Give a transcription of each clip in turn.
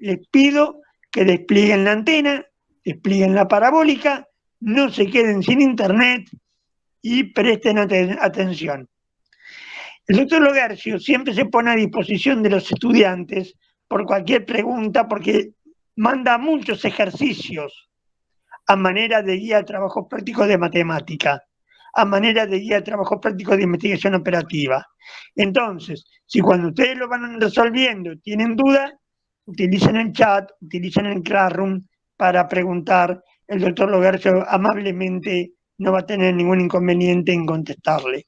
les pido que desplieguen la antena, desplieguen la parabólica, no se queden sin internet y presten atención. El doctor Logercio siempre se pone a disposición de los estudiantes por cualquier pregunta, porque manda muchos ejercicios a manera de guía de trabajo práctico de matemática, a manera de guía de trabajo práctico de investigación operativa. Entonces, si cuando ustedes lo van resolviendo tienen dudas, utilicen el chat, utilicen el Classroom para preguntar. El doctor Logercio amablemente no va a tener ningún inconveniente en contestarle.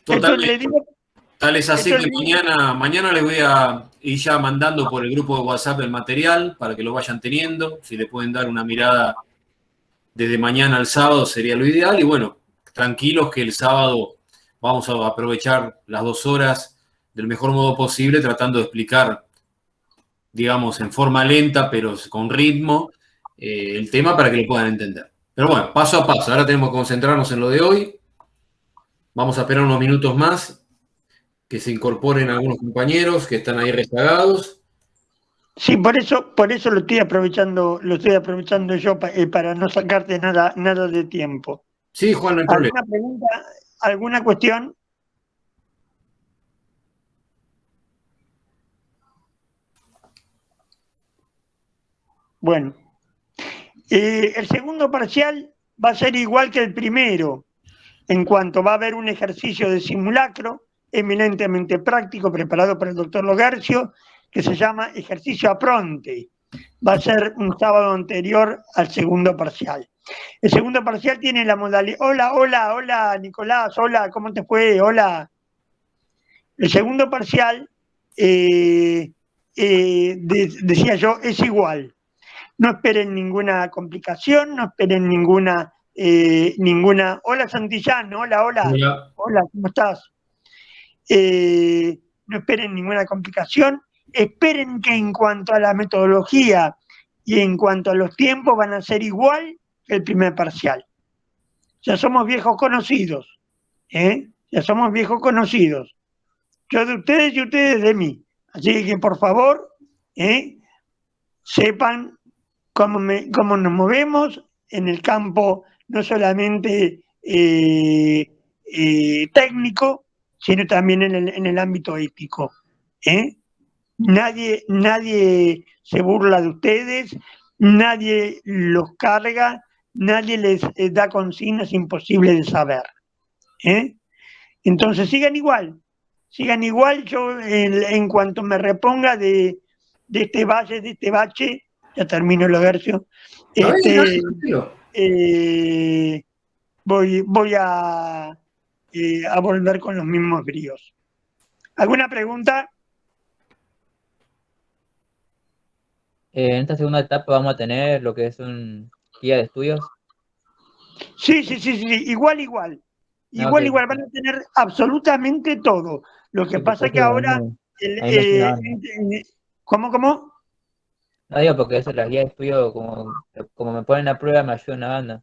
Totalmente. Tal es así que mañana les voy a ir ya mandando por el grupo de WhatsApp el material para que lo vayan teniendo. Si le pueden dar una mirada desde mañana al sábado sería lo ideal. Y bueno, tranquilos que el sábado vamos a aprovechar las 2 horas del mejor modo posible, tratando de explicar, digamos, en forma lenta, pero con ritmo, el tema para que lo puedan entender. Pero bueno, paso a paso. Ahora tenemos que concentrarnos en lo de hoy. Vamos a esperar unos minutos más que se incorporen algunos compañeros que están ahí rezagados. Sí, por eso lo estoy aprovechando yo para no sacarte nada de tiempo. Sí, Juan, no hay problema. ¿Alguna pregunta? ¿Alguna cuestión? Bueno, el segundo parcial va a ser igual que el primero, en cuanto va a haber un ejercicio de simulacro eminentemente práctico preparado por el doctor Logercio, que se llama ejercicio apronte. Va a ser un sábado anterior al segundo parcial. El segundo parcial tiene la modalidad... Hola, Nicolás, hola, ¿cómo te fue? Hola. El segundo parcial, decía yo, es igual. No esperen ninguna complicación, no esperen ninguna... Hola, Santillán, hola, ¿cómo estás? No esperen ninguna complicación, esperen que en cuanto a la metodología y en cuanto a los tiempos van a ser igual que el primer parcial. Ya somos viejos conocidos, ya somos viejos conocidos. Yo de ustedes y ustedes de mí. Así que por favor, sepan cómo nos movemos en el campo, no solamente técnico, sino también en el ámbito ético. Nadie se burla de ustedes, nadie los carga, nadie les da consignas imposibles de saber. Entonces sigan igual. Yo en cuanto me reponga de este bache, ya termino el Logercio, voy a volver con los mismos bríos. ¿Alguna pregunta? En esta segunda etapa vamos a tener lo que es un guía de estudios. Sí, igual. Igual, van a tener absolutamente todo. Lo que pasa es que ahora... ¿Cómo? No digo porque eso, las guías de estudio, como me ponen a prueba, me ayudan una banda.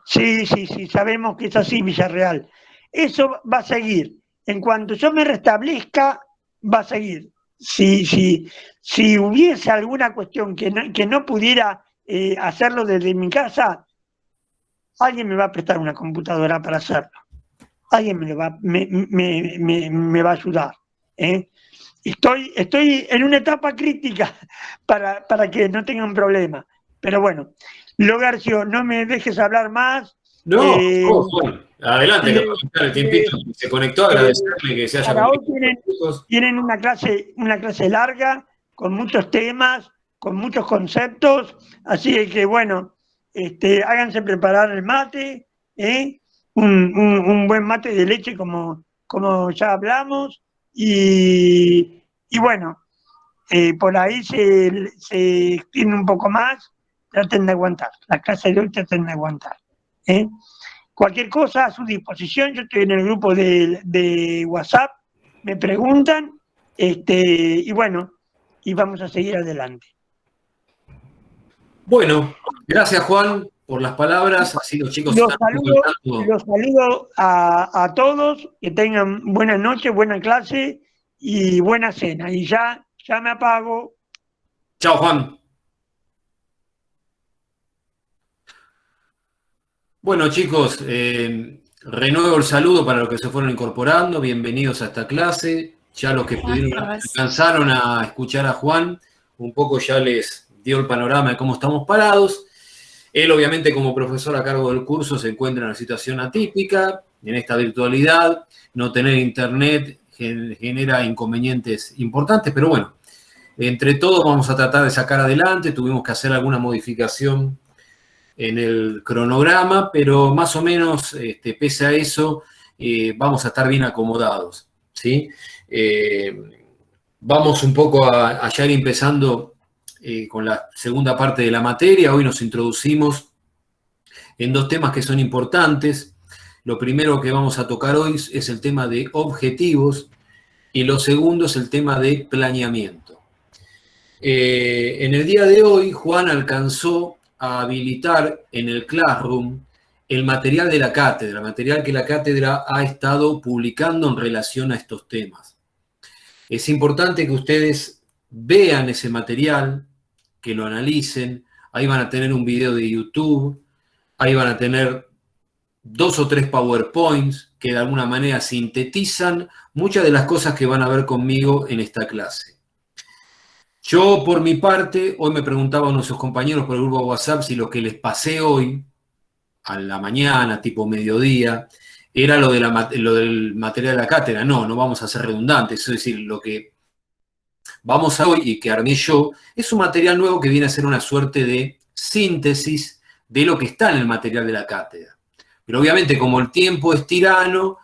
Sí, sabemos que es así, Villarreal. Eso va a seguir. En cuanto yo me restablezca, va a seguir. Si hubiese alguna cuestión que no pudiera hacerlo desde mi casa, alguien me va a prestar una computadora para hacerlo. Alguien me va a ayudar. Estoy en una etapa crítica para que no tengan problema. Pero bueno, Logercio, no me dejes hablar más. No, Juan, adelante, que el tiempito se conectó, agradecerle que se haya conectado. Tienen una clase larga, con muchos temas, con muchos conceptos, así que bueno, háganse preparar el mate, un buen mate de leche como ya hablamos, y bueno, por ahí se extiende un poco más, traten de aguantar, la clase de hoy traten de aguantar. Cualquier cosa a su disposición, yo estoy en el grupo de WhatsApp, me preguntan, y bueno, y vamos a seguir adelante. Bueno, gracias Juan por las palabras, así los chicos los saludo a todos, que tengan buena noche, buena clase y buena cena, y ya Ya me apago. Chao, Juan. Bueno, chicos, renuevo el saludo para los que se fueron incorporando. Bienvenidos a esta clase. Ya los que alcanzaron a escuchar a Juan, un poco ya les dio el panorama de cómo estamos parados. Él, obviamente, como profesor a cargo del curso, se encuentra en una situación atípica. En esta virtualidad, no tener internet genera inconvenientes importantes, pero bueno, entre todos vamos a tratar de sacar adelante. Tuvimos que hacer alguna modificación en el cronograma, pero más o menos, pese a eso, vamos a estar bien acomodados, ¿sí? Vamos un poco a ya ir empezando con la segunda parte de la materia. Hoy nos introducimos en dos temas que son importantes. Lo primero que vamos a tocar hoy es el tema de objetivos y lo segundo es el tema de planeamiento. En el día de hoy, Juan alcanzó a habilitar en el Classroom el material de la cátedra, material que la cátedra ha estado publicando en relación a estos temas. Es importante que ustedes vean ese material, que lo analicen. Ahí van a tener un video de YouTube, ahí van a tener 2 o 3 PowerPoints que de alguna manera sintetizan muchas de las cosas que van a ver conmigo en esta clase. Yo, por mi parte, hoy me preguntaban nuestros compañeros por el grupo de WhatsApp si lo que les pasé hoy, a la mañana, tipo mediodía, era lo del material de la cátedra. No, no vamos a ser redundantes. Es decir, lo que vamos a hoy y que armé yo es un material nuevo que viene a ser una suerte de síntesis de lo que está en el material de la cátedra. Pero obviamente, como el tiempo es tirano,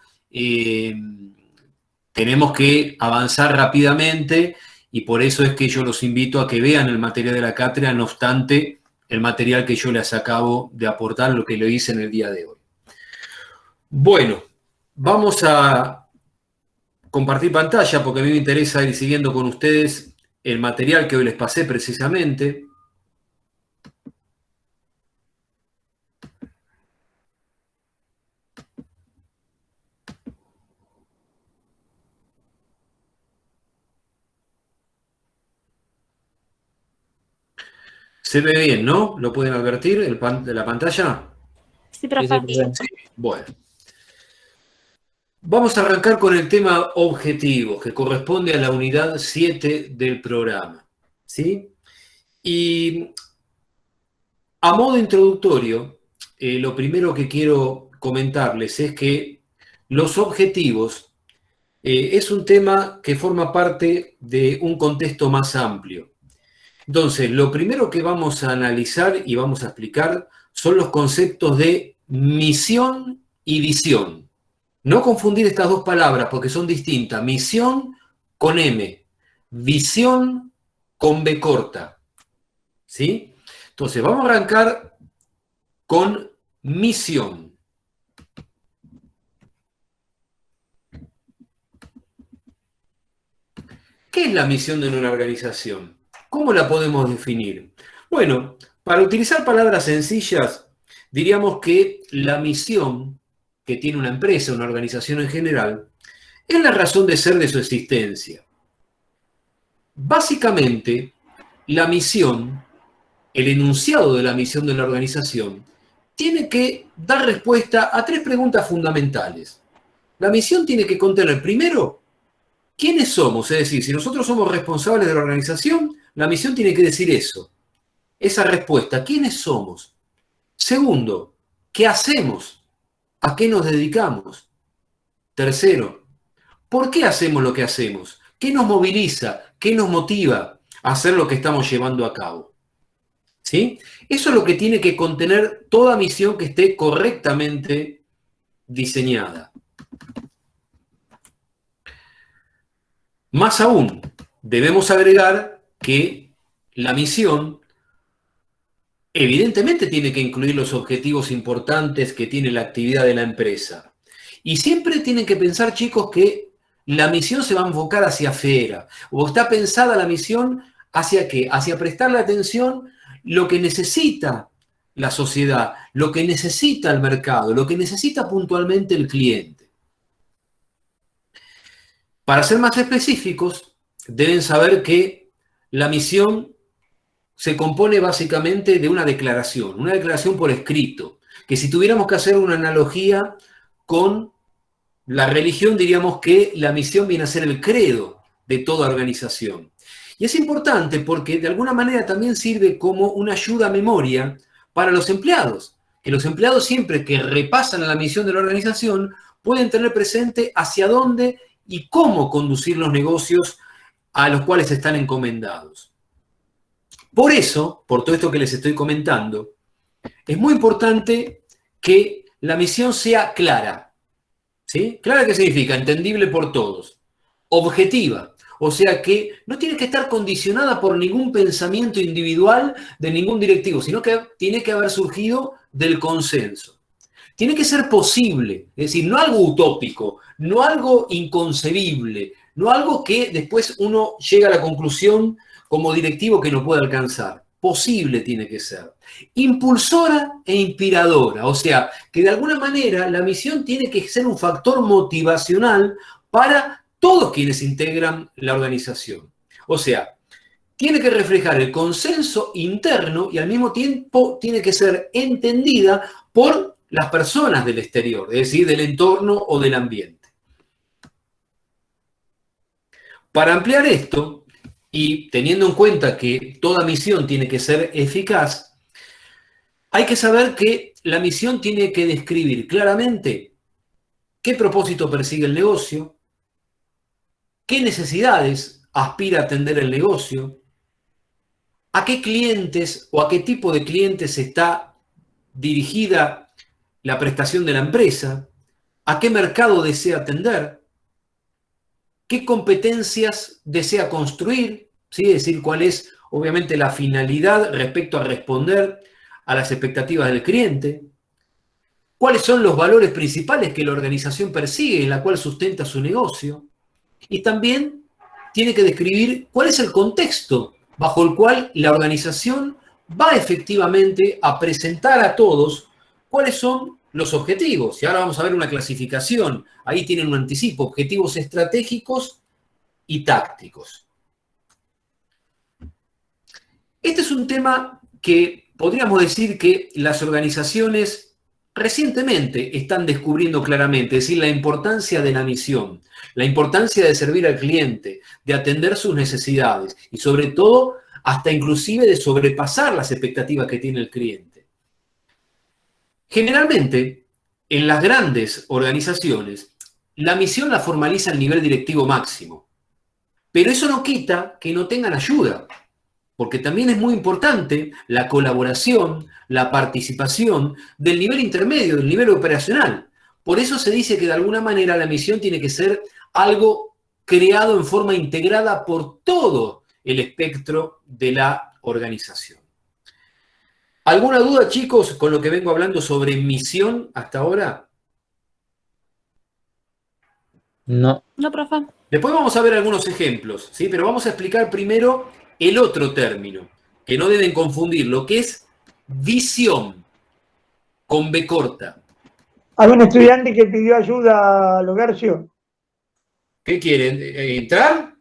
tenemos que avanzar rápidamente y por eso es que yo los invito a que vean el material de la cátedra, no obstante el material que yo les acabo de aportar, lo que lo hice en el día de hoy. Bueno, vamos a compartir pantalla porque a mí me interesa ir siguiendo con ustedes el material que hoy les pasé precisamente. Se ve bien, ¿no? ¿Lo pueden advertir de la pantalla? Sí, profe. Sí, bueno. Vamos a arrancar con el tema objetivos, que corresponde a la unidad 7 del programa, ¿sí? Y a modo introductorio, lo primero que quiero comentarles es que los objetivos es un tema que forma parte de un contexto más amplio. Entonces, lo primero que vamos a analizar y vamos a explicar son los conceptos de misión y visión. No confundir estas dos palabras porque son distintas. Misión con M, visión con B corta. ¿Sí? Entonces, vamos a arrancar con misión. ¿Qué es la misión de una organización? ¿Cómo la podemos definir? Bueno, para utilizar palabras sencillas, diríamos que la misión que tiene una empresa, una organización en general, es la razón de ser de su existencia. Básicamente, la misión, el enunciado de la misión de la organización, tiene que dar respuesta a 3 preguntas fundamentales. La misión tiene que contener, primero, ¿quiénes somos? Es decir, si nosotros somos responsables de la organización, la misión tiene que decir eso. Esa respuesta, ¿quiénes somos? Segundo, ¿qué hacemos? ¿A qué nos dedicamos? Tercero, ¿por qué hacemos lo que hacemos? ¿Qué nos moviliza? ¿Qué nos motiva a hacer lo que estamos llevando a cabo? ¿Sí? Eso es lo que tiene que contener toda misión que esté correctamente diseñada. Más aún, debemos agregar que la misión evidentemente tiene que incluir los objetivos importantes que tiene la actividad de la empresa. Y siempre tienen que pensar, chicos, que la misión se va a enfocar hacia afuera. O está pensada la misión hacia ¿qué? Hacia prestarle atención lo que necesita la sociedad, lo que necesita el mercado, lo que necesita puntualmente el cliente. Para ser más específicos, deben saber que la misión se compone básicamente de una declaración por escrito, que si tuviéramos que hacer una analogía con la religión, diríamos que la misión viene a ser el credo de toda organización. Y es importante porque de alguna manera también sirve como una ayuda a memoria para los empleados, que los empleados siempre que repasan la misión de la organización pueden tener presente hacia dónde y cómo conducir los negocios a los cuales están encomendados. Por eso, por todo esto que les estoy comentando, es muy importante que la misión sea clara. ¿Sí? ¿Clara qué significa? Entendible por todos. Objetiva. O sea que no tiene que estar condicionada por ningún pensamiento individual de ningún directivo, sino que tiene que haber surgido del consenso. Tiene que ser posible, es decir, no algo utópico, no algo inconcebible, no algo que después uno llega a la conclusión como directivo que no puede alcanzar. Posible tiene que ser. Impulsora e inspiradora, o sea, que de alguna manera la misión tiene que ser un factor motivacional para todos quienes integran la organización. O sea, tiene que reflejar el consenso interno y al mismo tiempo tiene que ser entendida por las personas del exterior, es decir, del entorno o del ambiente. Para ampliar esto, y teniendo en cuenta que toda misión tiene que ser eficaz, hay que saber que la misión tiene que describir claramente qué propósito persigue el negocio, qué necesidades aspira a atender el negocio, a qué clientes o a qué tipo de clientes está dirigida la prestación de la empresa, a qué mercado desea atender, qué competencias desea construir, ¿sí? Es decir, cuál es obviamente la finalidad respecto a responder a las expectativas del cliente, cuáles son los valores principales que la organización persigue, en la cual sustenta su negocio, y también tiene que describir cuál es el contexto bajo el cual la organización va efectivamente a presentar a todos cuáles son los objetivos. Y ahora vamos a ver una clasificación. Ahí tienen un anticipo, objetivos estratégicos y tácticos. Este es un tema que podríamos decir que las organizaciones recientemente están descubriendo claramente, es decir, la importancia de la misión, la importancia de servir al cliente, de atender sus necesidades y sobre todo hasta inclusive de sobrepasar las expectativas que tiene el cliente. Generalmente, en las grandes organizaciones, la misión la formaliza el nivel directivo máximo, pero eso no quita que no tengan ayuda, porque también es muy importante la colaboración, la participación del nivel intermedio, del nivel operacional. Por eso se dice que de alguna manera la misión tiene que ser algo creado en forma integrada por todo el espectro de la organización. ¿Alguna duda, chicos, con lo que vengo hablando sobre misión hasta ahora? No. No, profe. Después vamos a ver algunos ejemplos, ¿sí? Pero vamos a explicar primero el otro término, que no deben confundir, lo que es visión, con B corta. Hay un estudiante que pidió ayuda, Logarcio. ¿Qué quieren? ¿Entrar?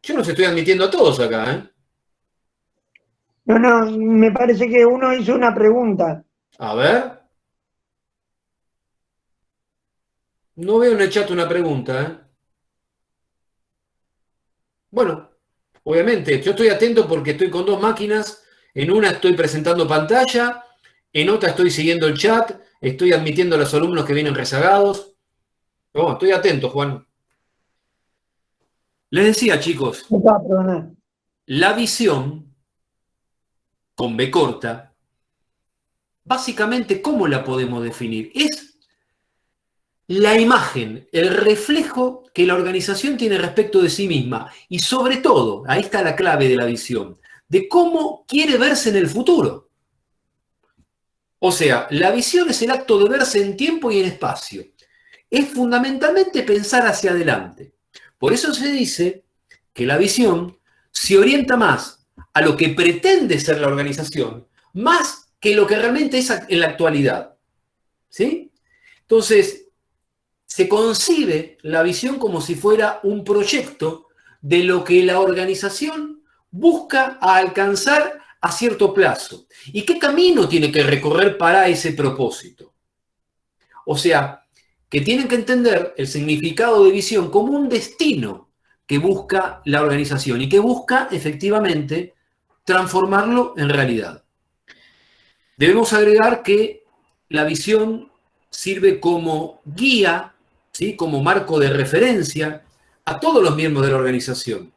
Yo los estoy admitiendo a todos acá, ¿eh? No, me parece que uno hizo una pregunta. A ver. No veo en el chat una pregunta, ¿eh? Bueno, obviamente, yo estoy atento porque estoy con dos máquinas. En una estoy presentando pantalla, en otra estoy siguiendo el chat, estoy admitiendo a los alumnos que vienen rezagados. Oh, estoy atento, Juan. Les decía, chicos, la visión, con B corta, básicamente, ¿cómo la podemos definir? Es la imagen, el reflejo que la organización tiene respecto de sí misma y sobre todo, ahí está la clave de la visión, de cómo quiere verse en el futuro. O sea, la visión es el acto de verse en tiempo y en espacio. Es fundamentalmente pensar hacia adelante. Por eso se dice que la visión se orienta más a lo que pretende ser la organización, más que lo que realmente es en la actualidad. ¿Sí? Entonces, se concibe la visión como si fuera un proyecto de lo que la organización busca alcanzar a cierto plazo. ¿Y qué camino tiene que recorrer para ese propósito? O sea, que tienen que entender el significado de visión como un destino que busca la organización y que busca efectivamente transformarlo en realidad. Debemos agregar que la visión sirve como guía, ¿sí?, como marco de referencia a todos los miembros de la organización.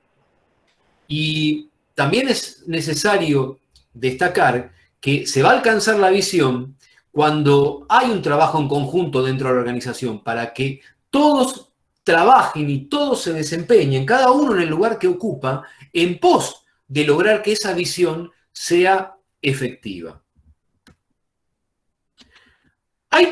Y también es necesario destacar que se va a alcanzar la visión cuando hay un trabajo en conjunto dentro de la organización para que todos trabajen y todos se desempeñen, cada uno en el lugar que ocupa, en pos de lograr que esa visión sea efectiva. Ahí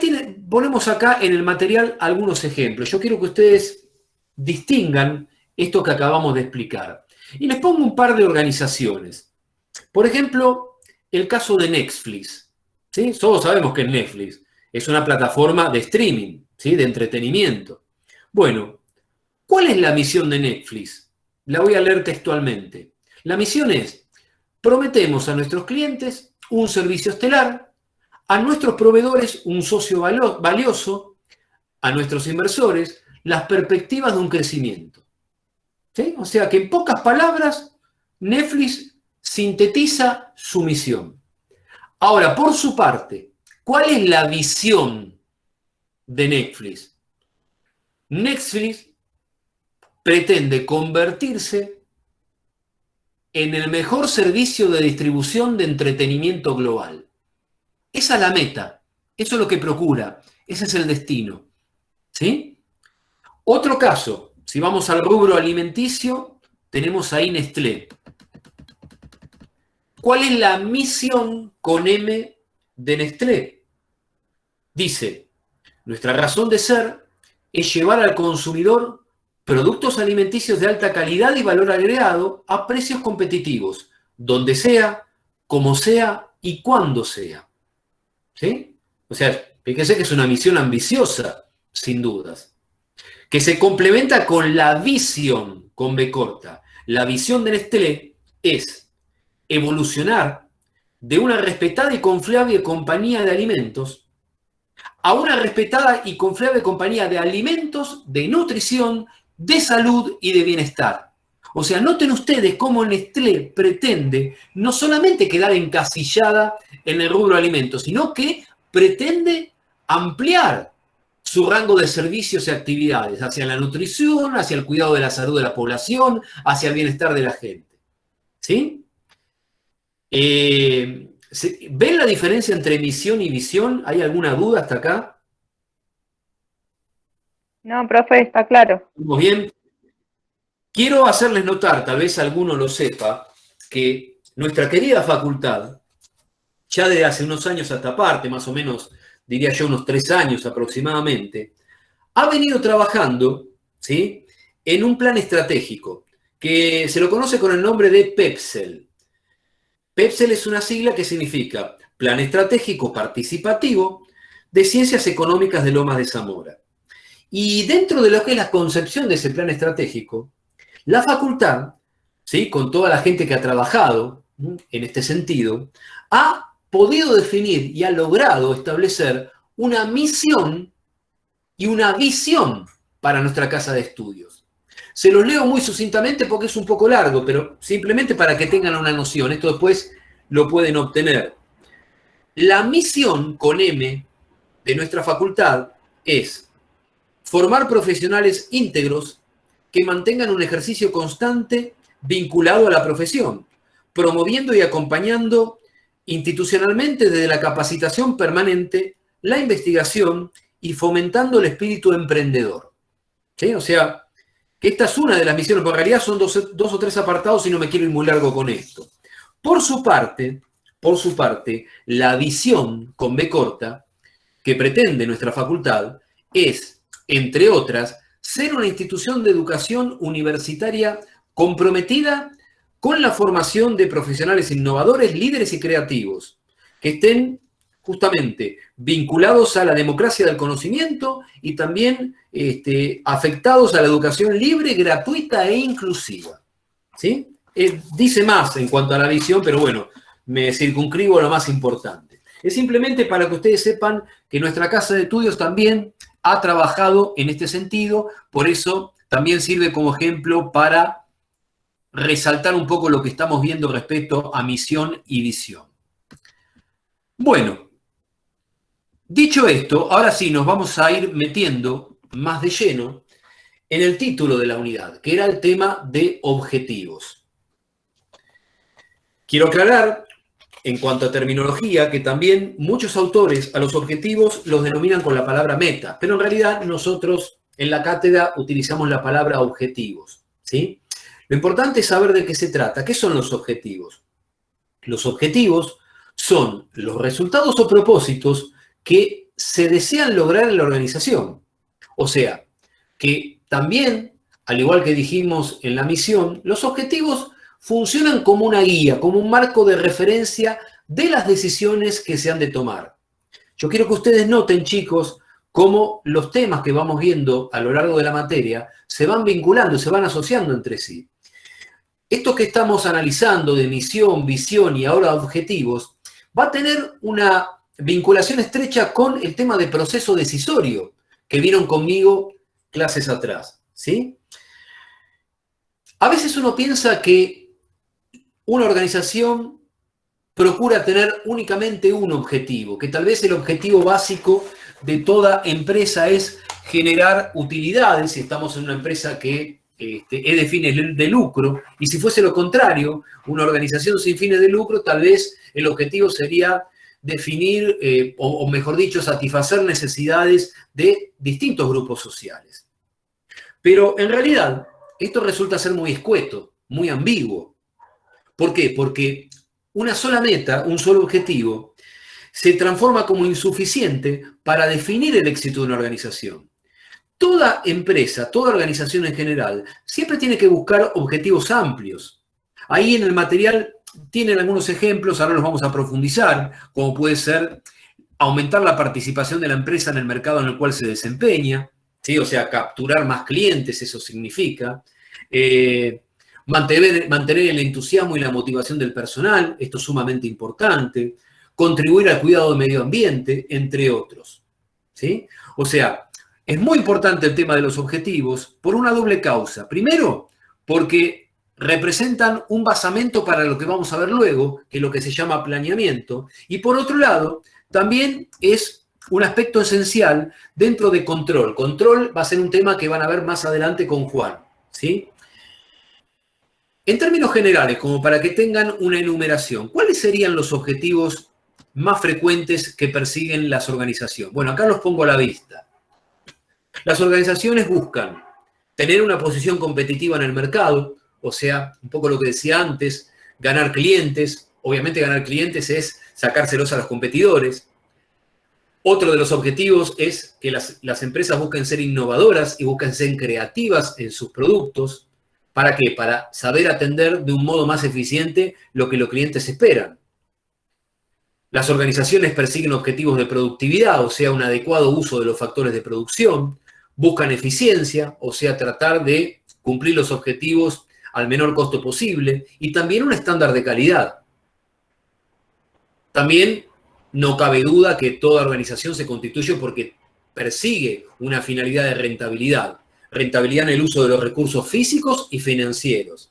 ponemos acá en el material algunos ejemplos. Yo quiero que ustedes distingan esto que acabamos de explicar. Y les pongo un par de organizaciones. Por ejemplo, el caso de Netflix, ¿sí? Todos sabemos que Netflix es una plataforma de streaming, ¿sí?, de entretenimiento. Bueno, ¿cuál es la misión de Netflix? La voy a leer textualmente. La misión es: prometemos a nuestros clientes un servicio estelar, a nuestros proveedores un socio valioso, a nuestros inversores las perspectivas de un crecimiento. ¿Sí? O sea que en pocas palabras, Netflix sintetiza su misión. Ahora, por su parte, ¿cuál es la visión de Netflix? Netflix pretende convertirse en el mejor servicio de distribución de entretenimiento global. Esa es la meta, eso es lo que procura, ese es el destino. ¿Sí? Otro caso, si vamos al rubro alimenticio, tenemos ahí Nestlé. ¿Cuál es la misión con M de Nestlé? Dice: nuestra razón de ser es llevar al consumidor productos alimenticios de alta calidad y valor agregado a precios competitivos, donde sea, como sea y cuando sea. ¿Sí? O sea, fíjense que es una misión ambiciosa, sin dudas, que se complementa con la visión, con B corta. La visión de Nestlé es evolucionar de una respetada y confiable compañía de alimentos a una respetada y confiable compañía de alimentos, de nutrición, de salud y de bienestar. O sea, noten ustedes cómo Nestlé pretende no solamente quedar encasillada en el rubro alimentos, sino que pretende ampliar su rango de servicios y actividades hacia la nutrición, hacia el cuidado de la salud de la población, hacia el bienestar de la gente. ¿Sí? ¿Ven la diferencia entre misión y visión? ¿Hay alguna duda hasta acá? No, profe, está claro. ¿Estamos bien? Quiero hacerles notar, tal vez alguno lo sepa, que nuestra querida facultad, ya desde hace unos años a esta parte, más o menos, diría yo unos 3 años aproximadamente, ha venido trabajando, ¿sí?, en un plan estratégico que se lo conoce con el nombre de PEPSEL. PEPSEL es una sigla que significa Plan Estratégico Participativo de Ciencias Económicas de Lomas de Zamora. Y dentro de lo que es la concepción de ese plan estratégico, la facultad, ¿sí?, con toda la gente que ha trabajado en este sentido, ha podido definir y ha logrado establecer una misión y una visión para nuestra casa de estudios. Se los leo muy sucintamente porque es un poco largo, pero simplemente para que tengan una noción. Esto después lo pueden obtener. La misión con M de nuestra facultad es formar profesionales íntegros que mantengan un ejercicio constante vinculado a la profesión, promoviendo y acompañando institucionalmente desde la capacitación permanente, la investigación y fomentando el espíritu emprendedor. ¿Sí? O sea, que esta es una de las misiones, porque en realidad son dos o tres apartados y no me quiero ir muy largo con esto. Por su parte, la visión con B corta que pretende nuestra facultad es, entre otras, ser una institución de educación universitaria comprometida con la formación de profesionales innovadores, líderes y creativos, que estén justamente vinculados a la democracia del conocimiento y también afectados a la educación libre, gratuita e inclusiva. ¿Sí? Dice más en cuanto a la visión, pero bueno, me circunscribo a lo más importante. Es simplemente para que ustedes sepan que nuestra casa de estudios también ha trabajado en este sentido, por eso también sirve como ejemplo para resaltar un poco lo que estamos viendo respecto a misión y visión. Bueno, dicho esto, ahora sí nos vamos a ir metiendo más de lleno en el título de la unidad, que era el tema de objetivos. Quiero aclarar, en cuanto a terminología, que también muchos autores a los objetivos los denominan con la palabra meta, pero en realidad nosotros en la cátedra utilizamos la palabra objetivos, ¿sí? Lo importante es saber de qué se trata. ¿Qué son los objetivos? Los objetivos son los resultados o propósitos que se desean lograr en la organización. O sea, que también, al igual que dijimos en la misión, los objetivos funcionan como una guía, como un marco de referencia de las decisiones que se han de tomar. Yo quiero que ustedes noten, chicos, cómo los temas que vamos viendo a lo largo de la materia se van vinculando, se van asociando entre sí. Esto que estamos analizando de misión, visión y ahora objetivos, va a tener una vinculación estrecha con el tema de proceso decisorio, que vieron conmigo clases atrás, ¿sí? A veces uno piensa que una organización procura tener únicamente un objetivo, que tal vez el objetivo básico de toda empresa es generar utilidades, si estamos en una empresa que es de fines de lucro, y si fuese lo contrario, una organización sin fines de lucro, tal vez el objetivo sería definir, o mejor dicho, satisfacer necesidades de distintos grupos sociales. Pero en realidad, esto resulta ser muy escueto, muy ambiguo. ¿Por qué? Porque una sola meta, un solo objetivo, se transforma como insuficiente para definir el éxito de una organización. Toda empresa, toda organización en general, siempre tiene que buscar objetivos amplios. Ahí en el material tienen algunos ejemplos, ahora los vamos a profundizar, como puede ser aumentar la participación de la empresa en el mercado en el cual se desempeña, ¿sí? O sea, capturar más clientes, eso significa. Mantener el entusiasmo y la motivación del personal, esto es sumamente importante. Contribuir al cuidado del medio ambiente, entre otros, ¿sí? O sea, es muy importante el tema de los objetivos por una doble causa. Primero, porque representan un basamento para lo que vamos a ver luego, que es lo que se llama planeamiento. Y por otro lado, también es un aspecto esencial dentro de control. Control va a ser un tema que van a ver más adelante con Juan, ¿sí? En términos generales, como para que tengan una enumeración, ¿cuáles serían los objetivos más frecuentes que persiguen las organizaciones? Bueno, acá los pongo a la vista. Las organizaciones buscan tener una posición competitiva en el mercado, o sea, un poco lo que decía antes, ganar clientes. Obviamente ganar clientes es sacárselos a los competidores. Otro de los objetivos es que las empresas busquen ser innovadoras y busquen ser creativas en sus productos. ¿Para qué? Para saber atender de un modo más eficiente lo que los clientes esperan. Las organizaciones persiguen objetivos de productividad, o sea, un adecuado uso de los factores de producción. Buscan eficiencia, o sea, tratar de cumplir los objetivos al menor costo posible. Y también un estándar de calidad. También no cabe duda que toda organización se constituye porque persigue una finalidad de rentabilidad. Rentabilidad en el uso de los recursos físicos y financieros.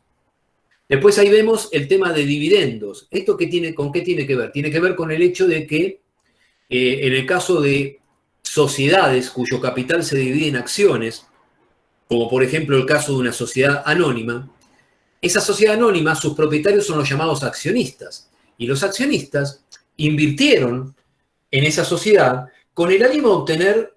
Después ahí vemos el tema de dividendos. ¿Esto con qué tiene que ver? Tiene que ver con el hecho de que en el caso de sociedades cuyo capital se divide en acciones, como por ejemplo el caso de una sociedad anónima, esa sociedad anónima, sus propietarios son los llamados accionistas. Y los accionistas invirtieron en esa sociedad con el ánimo de obtener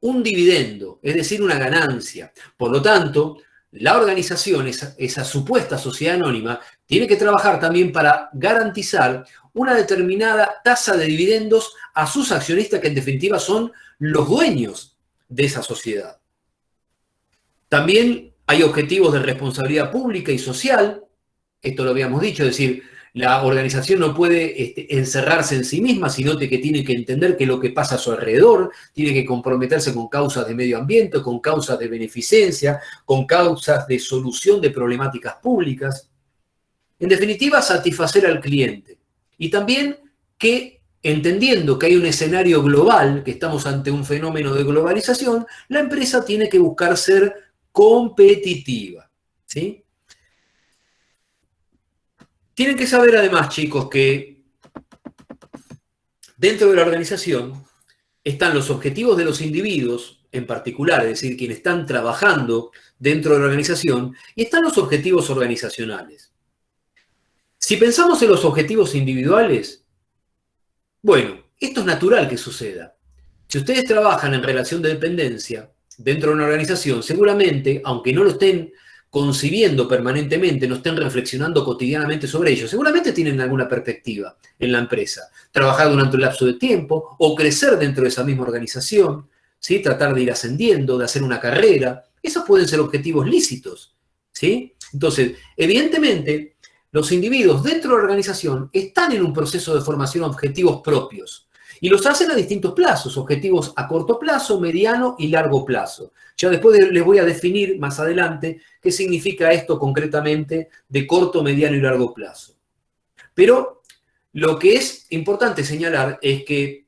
un dividendo, es decir, una ganancia. Por lo tanto, la organización, esa supuesta sociedad anónima, tiene que trabajar también para garantizar una determinada tasa de dividendos a sus accionistas, que en definitiva son los dueños de esa sociedad. También hay objetivos de responsabilidad pública y social, esto lo habíamos dicho, es decir, La organización no puede encerrarse en sí misma, sino que tiene que entender qué es lo que pasa a su alrededor, tiene que comprometerse con causas de medio ambiente, con causas de beneficencia, con causas de solución de problemáticas públicas. En definitiva, satisfacer al cliente. Y también que, entendiendo que hay un escenario global, que estamos ante un fenómeno de globalización, la empresa tiene que buscar ser competitiva, ¿sí? Tienen que saber además, chicos, que dentro de la organización están los objetivos de los individuos en particular, es decir, quienes están trabajando dentro de la organización, y están los objetivos organizacionales. Si pensamos en los objetivos individuales, bueno, esto es natural que suceda. Si ustedes trabajan en relación de dependencia dentro de una organización, seguramente, aunque no lo estén concibiendo permanentemente, no estén reflexionando cotidianamente sobre ello, seguramente tienen alguna perspectiva en la empresa. Trabajar durante un lapso de tiempo o crecer dentro de esa misma organización, ¿sí? Tratar de ir ascendiendo, de hacer una carrera. Esos pueden ser objetivos lícitos, ¿sí? Entonces, evidentemente, los individuos dentro de la organización están en un proceso de formación de objetivos propios y los hacen a distintos plazos, objetivos a corto plazo, mediano y largo plazo. Ya después les voy a definir más adelante qué significa esto concretamente de corto, mediano y largo plazo. Pero lo que es importante señalar es que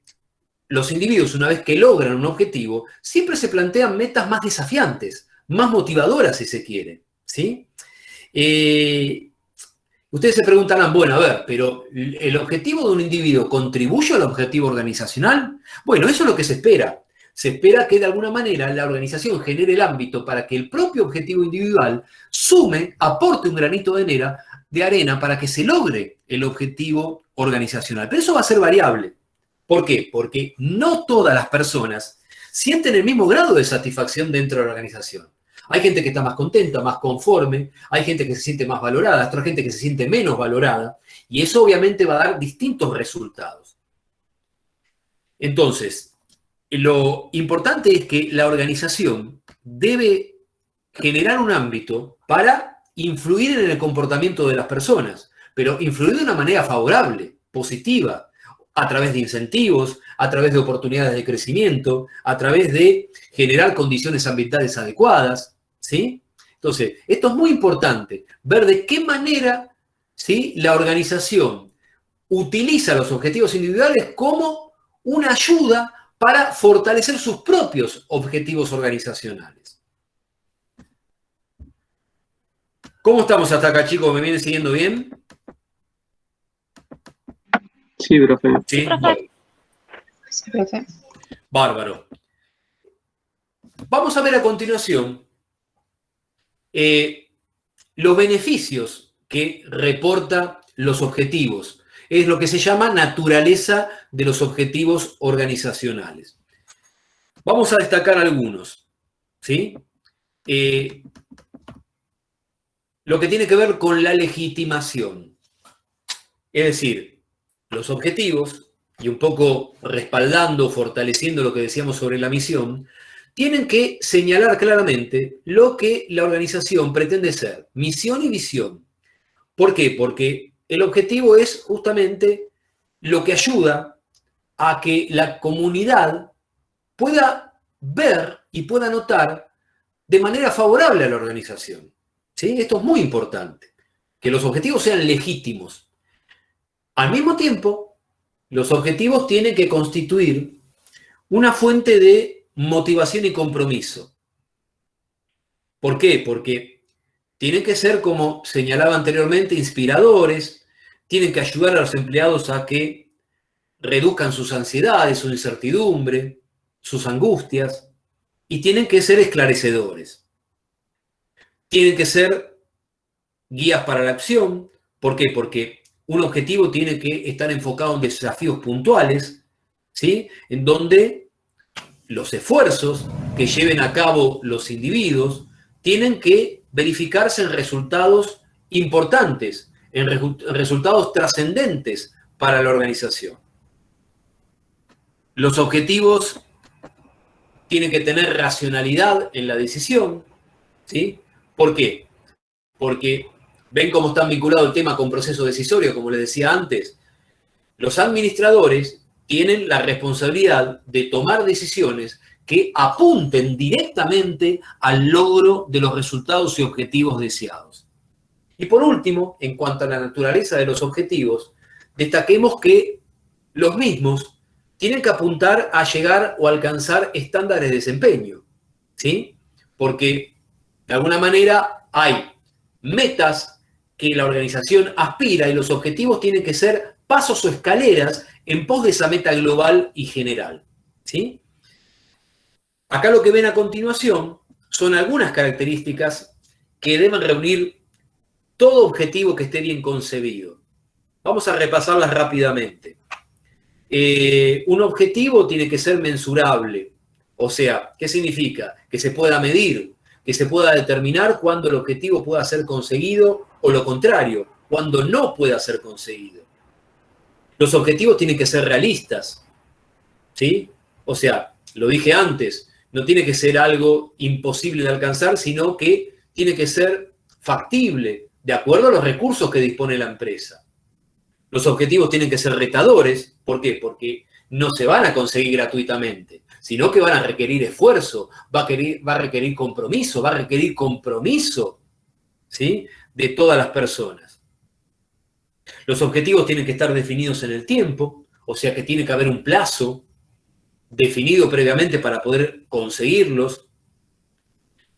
los individuos, una vez que logran un objetivo, siempre se plantean metas más desafiantes, más motivadoras si se quiere, ¿sí? Ustedes se preguntarán, bueno, a ver, pero ¿el objetivo de un individuo contribuye al objetivo organizacional? Bueno, eso es lo que se espera. Se espera que de alguna manera la organización genere el ámbito para que el propio objetivo individual sume, aporte un granito de arena para que se logre el objetivo organizacional. Pero eso va a ser variable. ¿Por qué? Porque no todas las personas sienten el mismo grado de satisfacción dentro de la organización. Hay gente que está más contenta, más conforme, hay gente que se siente más valorada, otra gente que se siente menos valorada, y eso obviamente va a dar distintos resultados. Entonces, lo importante es que la organización debe generar un ámbito para influir en el comportamiento de las personas, pero influir de una manera favorable, positiva, a través de incentivos, a través de oportunidades de crecimiento, a través de generar condiciones ambientales adecuadas, ¿sí? Entonces, esto es muy importante, ver de qué manera, ¿sí?, la organización utiliza los objetivos individuales como una ayuda para fortalecer sus propios objetivos organizacionales. ¿Cómo estamos hasta acá, chicos? ¿Me vienen siguiendo bien? Sí, profe. Sí, bueno. Bárbaro. Vamos a ver a continuación los beneficios que reporta los objetivos. Es lo que se llama naturaleza de los objetivos organizacionales. Vamos a destacar algunos, ¿sí? Lo que tiene que ver con la legitimación. Es decir, los objetivos, y un poco respaldando, fortaleciendo lo que decíamos sobre la misión, tienen que señalar claramente lo que la organización pretende ser, misión y visión. ¿Por qué? Porque el objetivo es justamente lo que ayuda a que la comunidad pueda ver y pueda notar de manera favorable a la organización, ¿sí? Esto es muy importante, que los objetivos sean legítimos. Al mismo tiempo, los objetivos tienen que constituir una fuente de motivación y compromiso. ¿Por qué? Porque tienen que ser, como señalaba anteriormente, inspiradores, tienen que ayudar a los empleados a que reduzcan sus ansiedades, su incertidumbre, sus angustias, y tienen que ser esclarecedores. Tienen que ser guías para la acción. ¿Por qué? Porque un objetivo tiene que estar enfocado en desafíos puntuales, ¿sí?, en donde los esfuerzos que lleven a cabo los individuos tienen que verificarse en resultados importantes, en resultados trascendentes para la organización. Los objetivos tienen que tener racionalidad en la decisión, ¿sí? ¿Por qué? Porque ¿Ven cómo están vinculados el tema con proceso decisorio, como les decía antes? Los administradores tienen la responsabilidad de tomar decisiones que apunten directamente al logro de los resultados y objetivos deseados. Y por último, en cuanto a la naturaleza de los objetivos, destaquemos que los mismos tienen que apuntar a llegar o alcanzar estándares de desempeño, ¿sí? Porque de alguna manera hay metas que la organización aspira y los objetivos tienen que ser pasos o escaleras en pos de esa meta global y general, ¿sí? Acá lo que ven a continuación son algunas características que deben reunir todo objetivo que esté bien concebido. Vamos a repasarlas rápidamente. Un objetivo tiene que ser mensurable. O sea, ¿qué significa? Que se pueda medir, que se pueda determinar cuándo el objetivo pueda ser conseguido o lo contrario, cuándo no pueda ser conseguido. Los objetivos tienen que ser realistas, ¿sí? O sea, lo dije antes, no tiene que ser algo imposible de alcanzar, sino que tiene que ser factible, de acuerdo a los recursos que dispone la empresa. Los objetivos tienen que ser retadores. ¿Por qué? Porque no se van a conseguir gratuitamente, sino que van a requerir esfuerzo, va a requerir compromiso, ¿sí? De todas las personas. Los objetivos tienen que estar definidos en el tiempo, o sea que tiene que haber un plazo definido previamente para poder conseguirlos.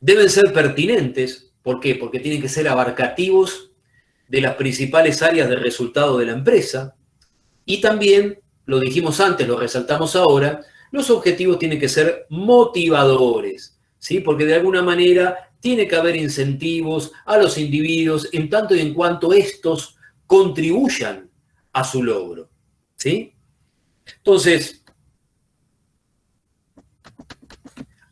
Deben ser pertinentes. ¿Por qué? Porque tienen que ser abarcativos de las principales áreas de resultado de la empresa. Y también, lo dijimos antes, lo resaltamos ahora, los objetivos tienen que ser motivadores, ¿sí? Porque de alguna manera tiene que haber incentivos a los individuos en tanto y en cuanto estos contribuyan a su logro, ¿sí? Entonces,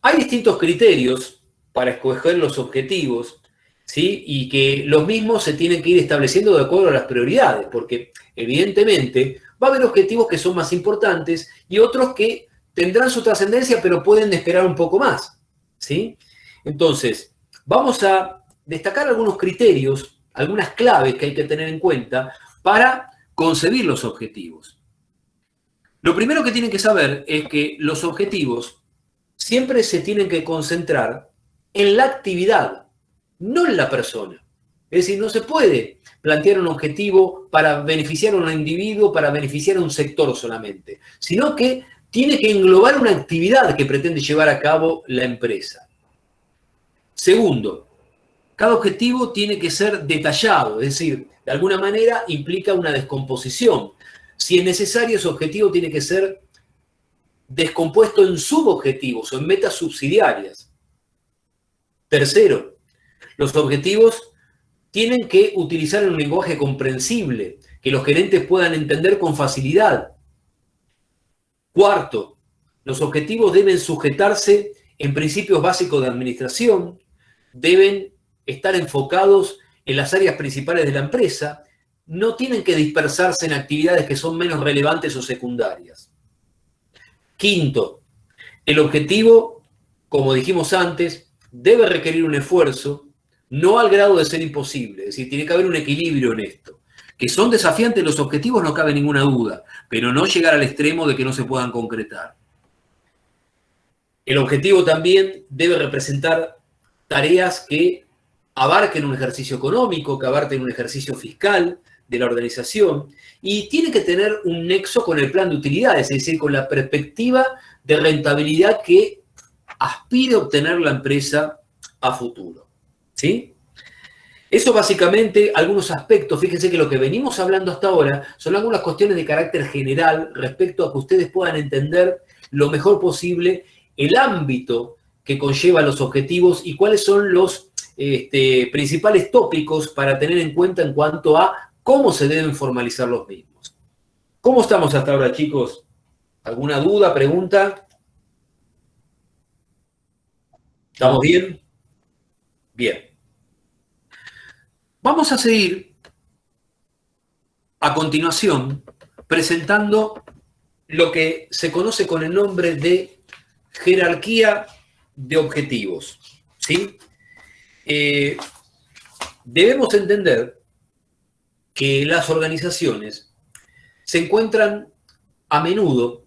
hay distintos criterios para escoger los objetivos, ¿sí? Y que los mismos se tienen que ir estableciendo de acuerdo a las prioridades, porque evidentemente va a haber objetivos que son más importantes y otros que tendrán su trascendencia, pero pueden esperar un poco más, ¿sí? Entonces, vamos a destacar algunos criterios, algunas claves que hay que tener en cuenta para concebir los objetivos. Lo primero que tienen que saber es que los objetivos siempre se tienen que concentrar en la actividad, no en la persona. Es decir, no se puede plantear un objetivo para beneficiar a un individuo, para beneficiar a un sector solamente, sino que tiene que englobar una actividad que pretende llevar a cabo la empresa. Segundo, cada objetivo tiene que ser detallado, es decir, de alguna manera implica una descomposición. Si es necesario, ese objetivo tiene que ser descompuesto en subobjetivos o en metas subsidiarias. Tercero, los objetivos tienen que utilizar un lenguaje comprensible, que los gerentes puedan entender con facilidad. Cuarto, los objetivos deben sujetarse en principios básicos de administración, deben estar enfocados en las áreas principales de la empresa, no tienen que dispersarse en actividades que son menos relevantes o secundarias. Quinto, el objetivo, como dijimos antes, debe requerir un esfuerzo, no al grado de ser imposible, es decir, tiene que haber un equilibrio en esto. Que son desafiantes los objetivos, no cabe ninguna duda, pero no llegar al extremo de que no se puedan concretar. El objetivo también debe representar tareas que abarquen un ejercicio económico, que abarquen un ejercicio fiscal de la organización, y tiene que tener un nexo con el plan de utilidades, es decir, con la perspectiva de rentabilidad que aspire a obtener la empresa a futuro, ¿sí? Eso básicamente, algunos aspectos, fíjense que lo que venimos hablando hasta ahora son algunas cuestiones de carácter general respecto a que ustedes puedan entender lo mejor posible el ámbito que conlleva los objetivos y cuáles son los principales tópicos para tener en cuenta en cuanto a cómo se deben formalizar los mismos. ¿Cómo estamos hasta ahora, chicos? ¿Alguna duda, pregunta? ¿Estamos bien? Bien. Vamos a seguir a continuación presentando lo que se conoce con el nombre de jerarquía de objetivos, ¿sí? debemos entender que las organizaciones se encuentran a menudo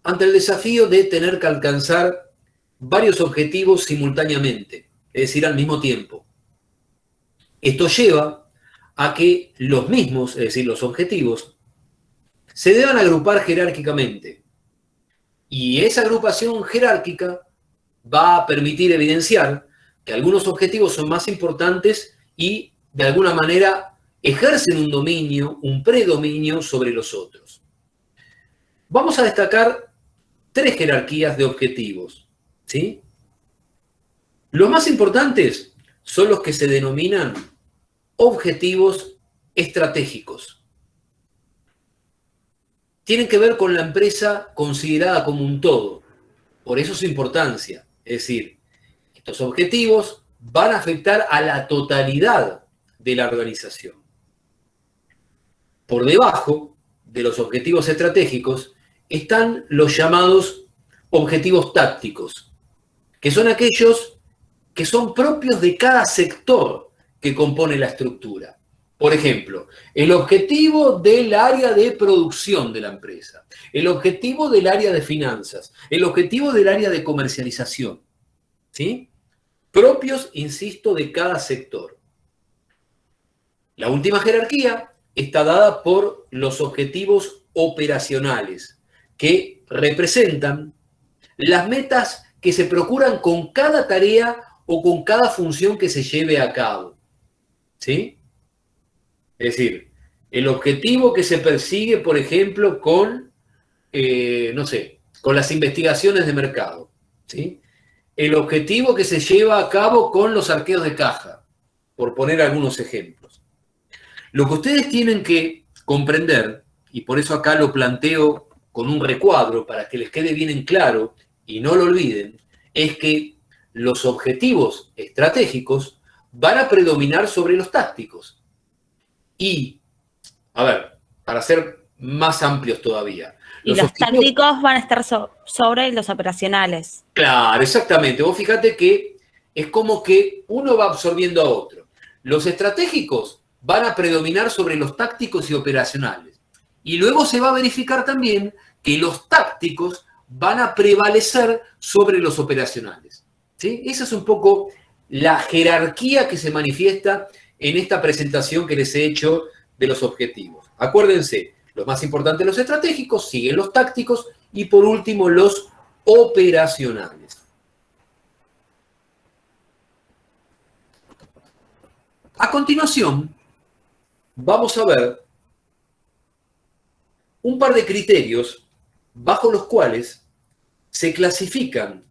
ante el desafío de tener que alcanzar varios objetivos simultáneamente, es decir, al mismo tiempo. Esto lleva a que los mismos, es decir, los objetivos, se deban agrupar jerárquicamente. Y esa agrupación jerárquica va a permitir evidenciar que algunos objetivos son más importantes y, de alguna manera, ejercen un dominio, un predominio sobre los otros. Vamos a destacar 3 jerarquías de objetivos, ¿sí? Los más importantes son los que se denominan objetivos estratégicos. Tienen que ver con la empresa considerada como un todo, por eso su importancia. Es decir, estos objetivos van a afectar a la totalidad de la organización. Por debajo de los objetivos estratégicos están los llamados objetivos tácticos, que son aquellos que son propios de cada sector que compone la estructura. Por ejemplo, el objetivo del área de producción de la empresa, el objetivo del área de finanzas, el objetivo del área de comercialización, ¿sí? Propios, insisto, de cada sector. La última jerarquía está dada por los objetivos operacionales, que representan las metas que se procuran con cada tarea o con cada función que se lleve a cabo, ¿sí? Es decir, el objetivo que se persigue, por ejemplo, con, con las investigaciones de mercado, ¿sí? El objetivo que se lleva a cabo con los arqueos de caja, por poner algunos ejemplos. Lo que ustedes tienen que comprender, y por eso acá lo planteo con un recuadro para que les quede bien en claro y no lo olviden, es que los objetivos estratégicos van a predominar sobre los tácticos. Y, a ver, para ser más amplios todavía. Y los tácticos van a estar sobre los operacionales. Claro, exactamente. Vos fíjate que es como que uno va absorbiendo a otro. Los estratégicos van a predominar sobre los tácticos y operacionales. Y luego se va a verificar también que los tácticos van a prevalecer sobre los operacionales, ¿sí? Esa es un poco la jerarquía que se manifiesta en esta presentación que les he hecho de los objetivos. Acuérdense, los más importantes los estratégicos, siguen los tácticos y por último los operacionales. A continuación, vamos a ver un par de criterios bajo los cuales se clasifican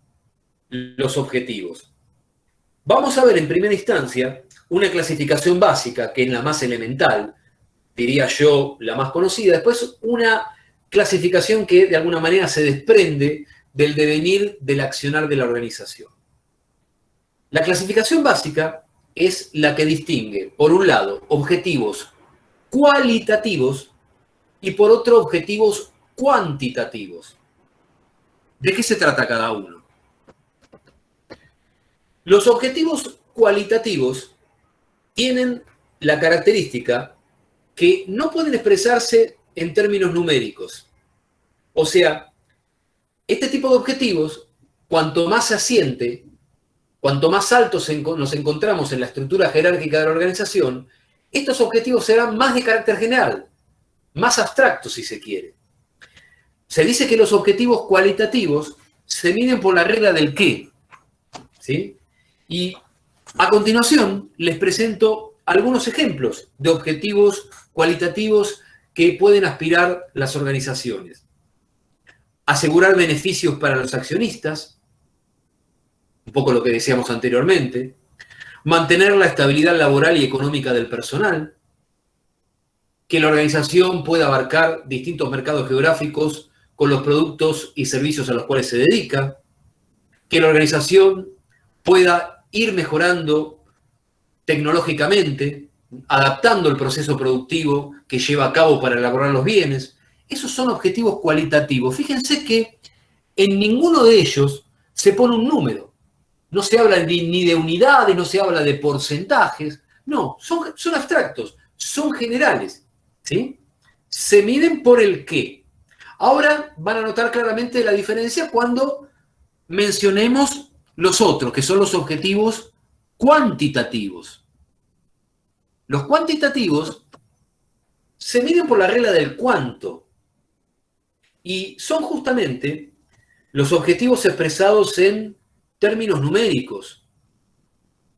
los objetivos. Vamos a ver en primera instancia una clasificación básica, que es la más elemental, diría yo, la más conocida. Después una clasificación que de alguna manera se desprende del devenir del accionar de la organización. La clasificación básica es la que distingue, por un lado, objetivos cualitativos y por otro, objetivos cuantitativos. ¿De qué se trata cada uno? Los objetivos cualitativos tienen la característica que no pueden expresarse en términos numéricos. O sea, este tipo de objetivos, cuanto más se asiente, cuanto más altos nos encontramos en la estructura jerárquica de la organización, estos objetivos serán más de carácter general, más abstractos si se quiere. Se dice que los objetivos cualitativos se miden por la regla del qué, ¿sí? Y a continuación les presento algunos ejemplos de objetivos cualitativos que pueden aspirar las organizaciones. Asegurar beneficios para los accionistas, un poco lo que decíamos anteriormente. Mantener la estabilidad laboral y económica del personal. Que la organización pueda abarcar distintos mercados geográficos con los productos y servicios a los cuales se dedica. Que la organización pueda ir mejorando tecnológicamente, adaptando el proceso productivo que lleva a cabo para elaborar los bienes. Esos son objetivos cualitativos. Fíjense que en ninguno de ellos se pone un número. No se habla ni de unidades, no se habla de porcentajes, No, son abstractos, son generales, ¿sí? Se miden por el qué. Ahora van a notar claramente la diferencia cuando mencionemos los otros, que son los objetivos cuantitativos. Los cuantitativos se miden por la regla del cuánto y son justamente los objetivos expresados en términos numéricos.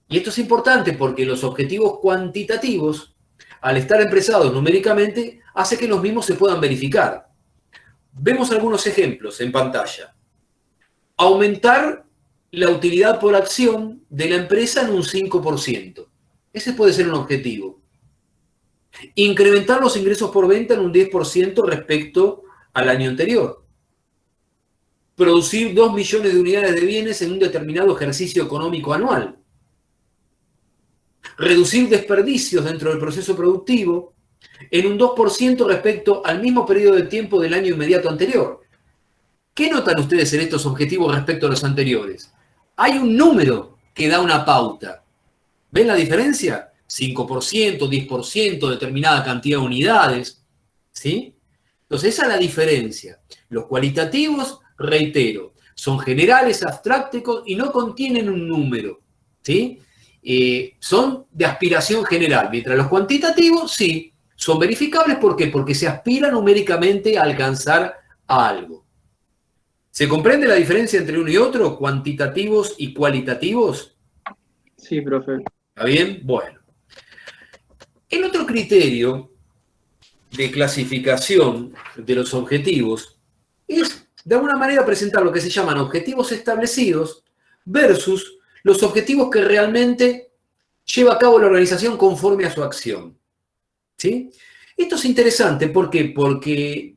Y esto es importante porque los objetivos cuantitativos, al estar expresados numéricamente, hace que los mismos se puedan verificar. Vemos algunos ejemplos en pantalla. Aumentar la utilidad por acción de la empresa en un 5%. Ese puede ser un objetivo. Incrementar los ingresos por venta en un 10% respecto al año anterior. Producir 2 millones de unidades de bienes en un determinado ejercicio económico anual. Reducir desperdicios dentro del proceso productivo en un 2% respecto al mismo periodo de tiempo del año inmediato anterior. ¿Qué notan ustedes en estos objetivos respecto a los anteriores? Hay un número que da una pauta. ¿Ven la diferencia? 5%, 10%, determinada cantidad de unidades. ¿Sí? Entonces, esa es la diferencia. Los cualitativos, reitero, son generales, abstractos y no contienen un número. ¿Sí? Son de aspiración general, mientras los cuantitativos, sí, son verificables. ¿Por qué? Porque se aspira numéricamente a alcanzar a algo. ¿Se comprende la diferencia entre uno y otro, cuantitativos y cualitativos? Sí, profe. ¿Está bien? Bueno. El otro criterio de clasificación de los objetivos es, de alguna manera, presentar lo que se llaman objetivos establecidos versus los objetivos que realmente lleva a cabo la organización conforme a su acción. ¿Sí? Esto es interesante, ¿por qué? Porque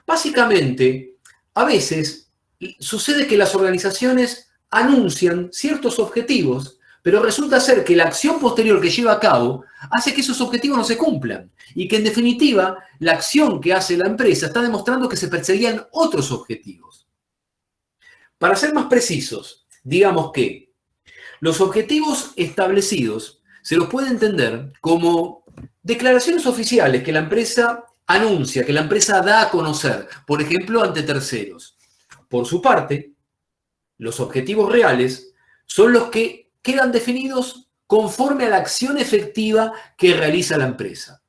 básicamente a veces sucede que las organizaciones anuncian ciertos objetivos, pero resulta ser que la acción posterior que lleva a cabo hace que esos objetivos no se cumplan y que en definitiva la acción que hace la empresa está demostrando que se perseguían otros objetivos. Para ser más precisos, digamos que los objetivos establecidos se los puede entender como declaraciones oficiales que la empresa anuncia, que la empresa da a conocer, por ejemplo, ante terceros. Por su parte, los objetivos reales son los que quedan definidos conforme a la acción efectiva que realiza la empresa.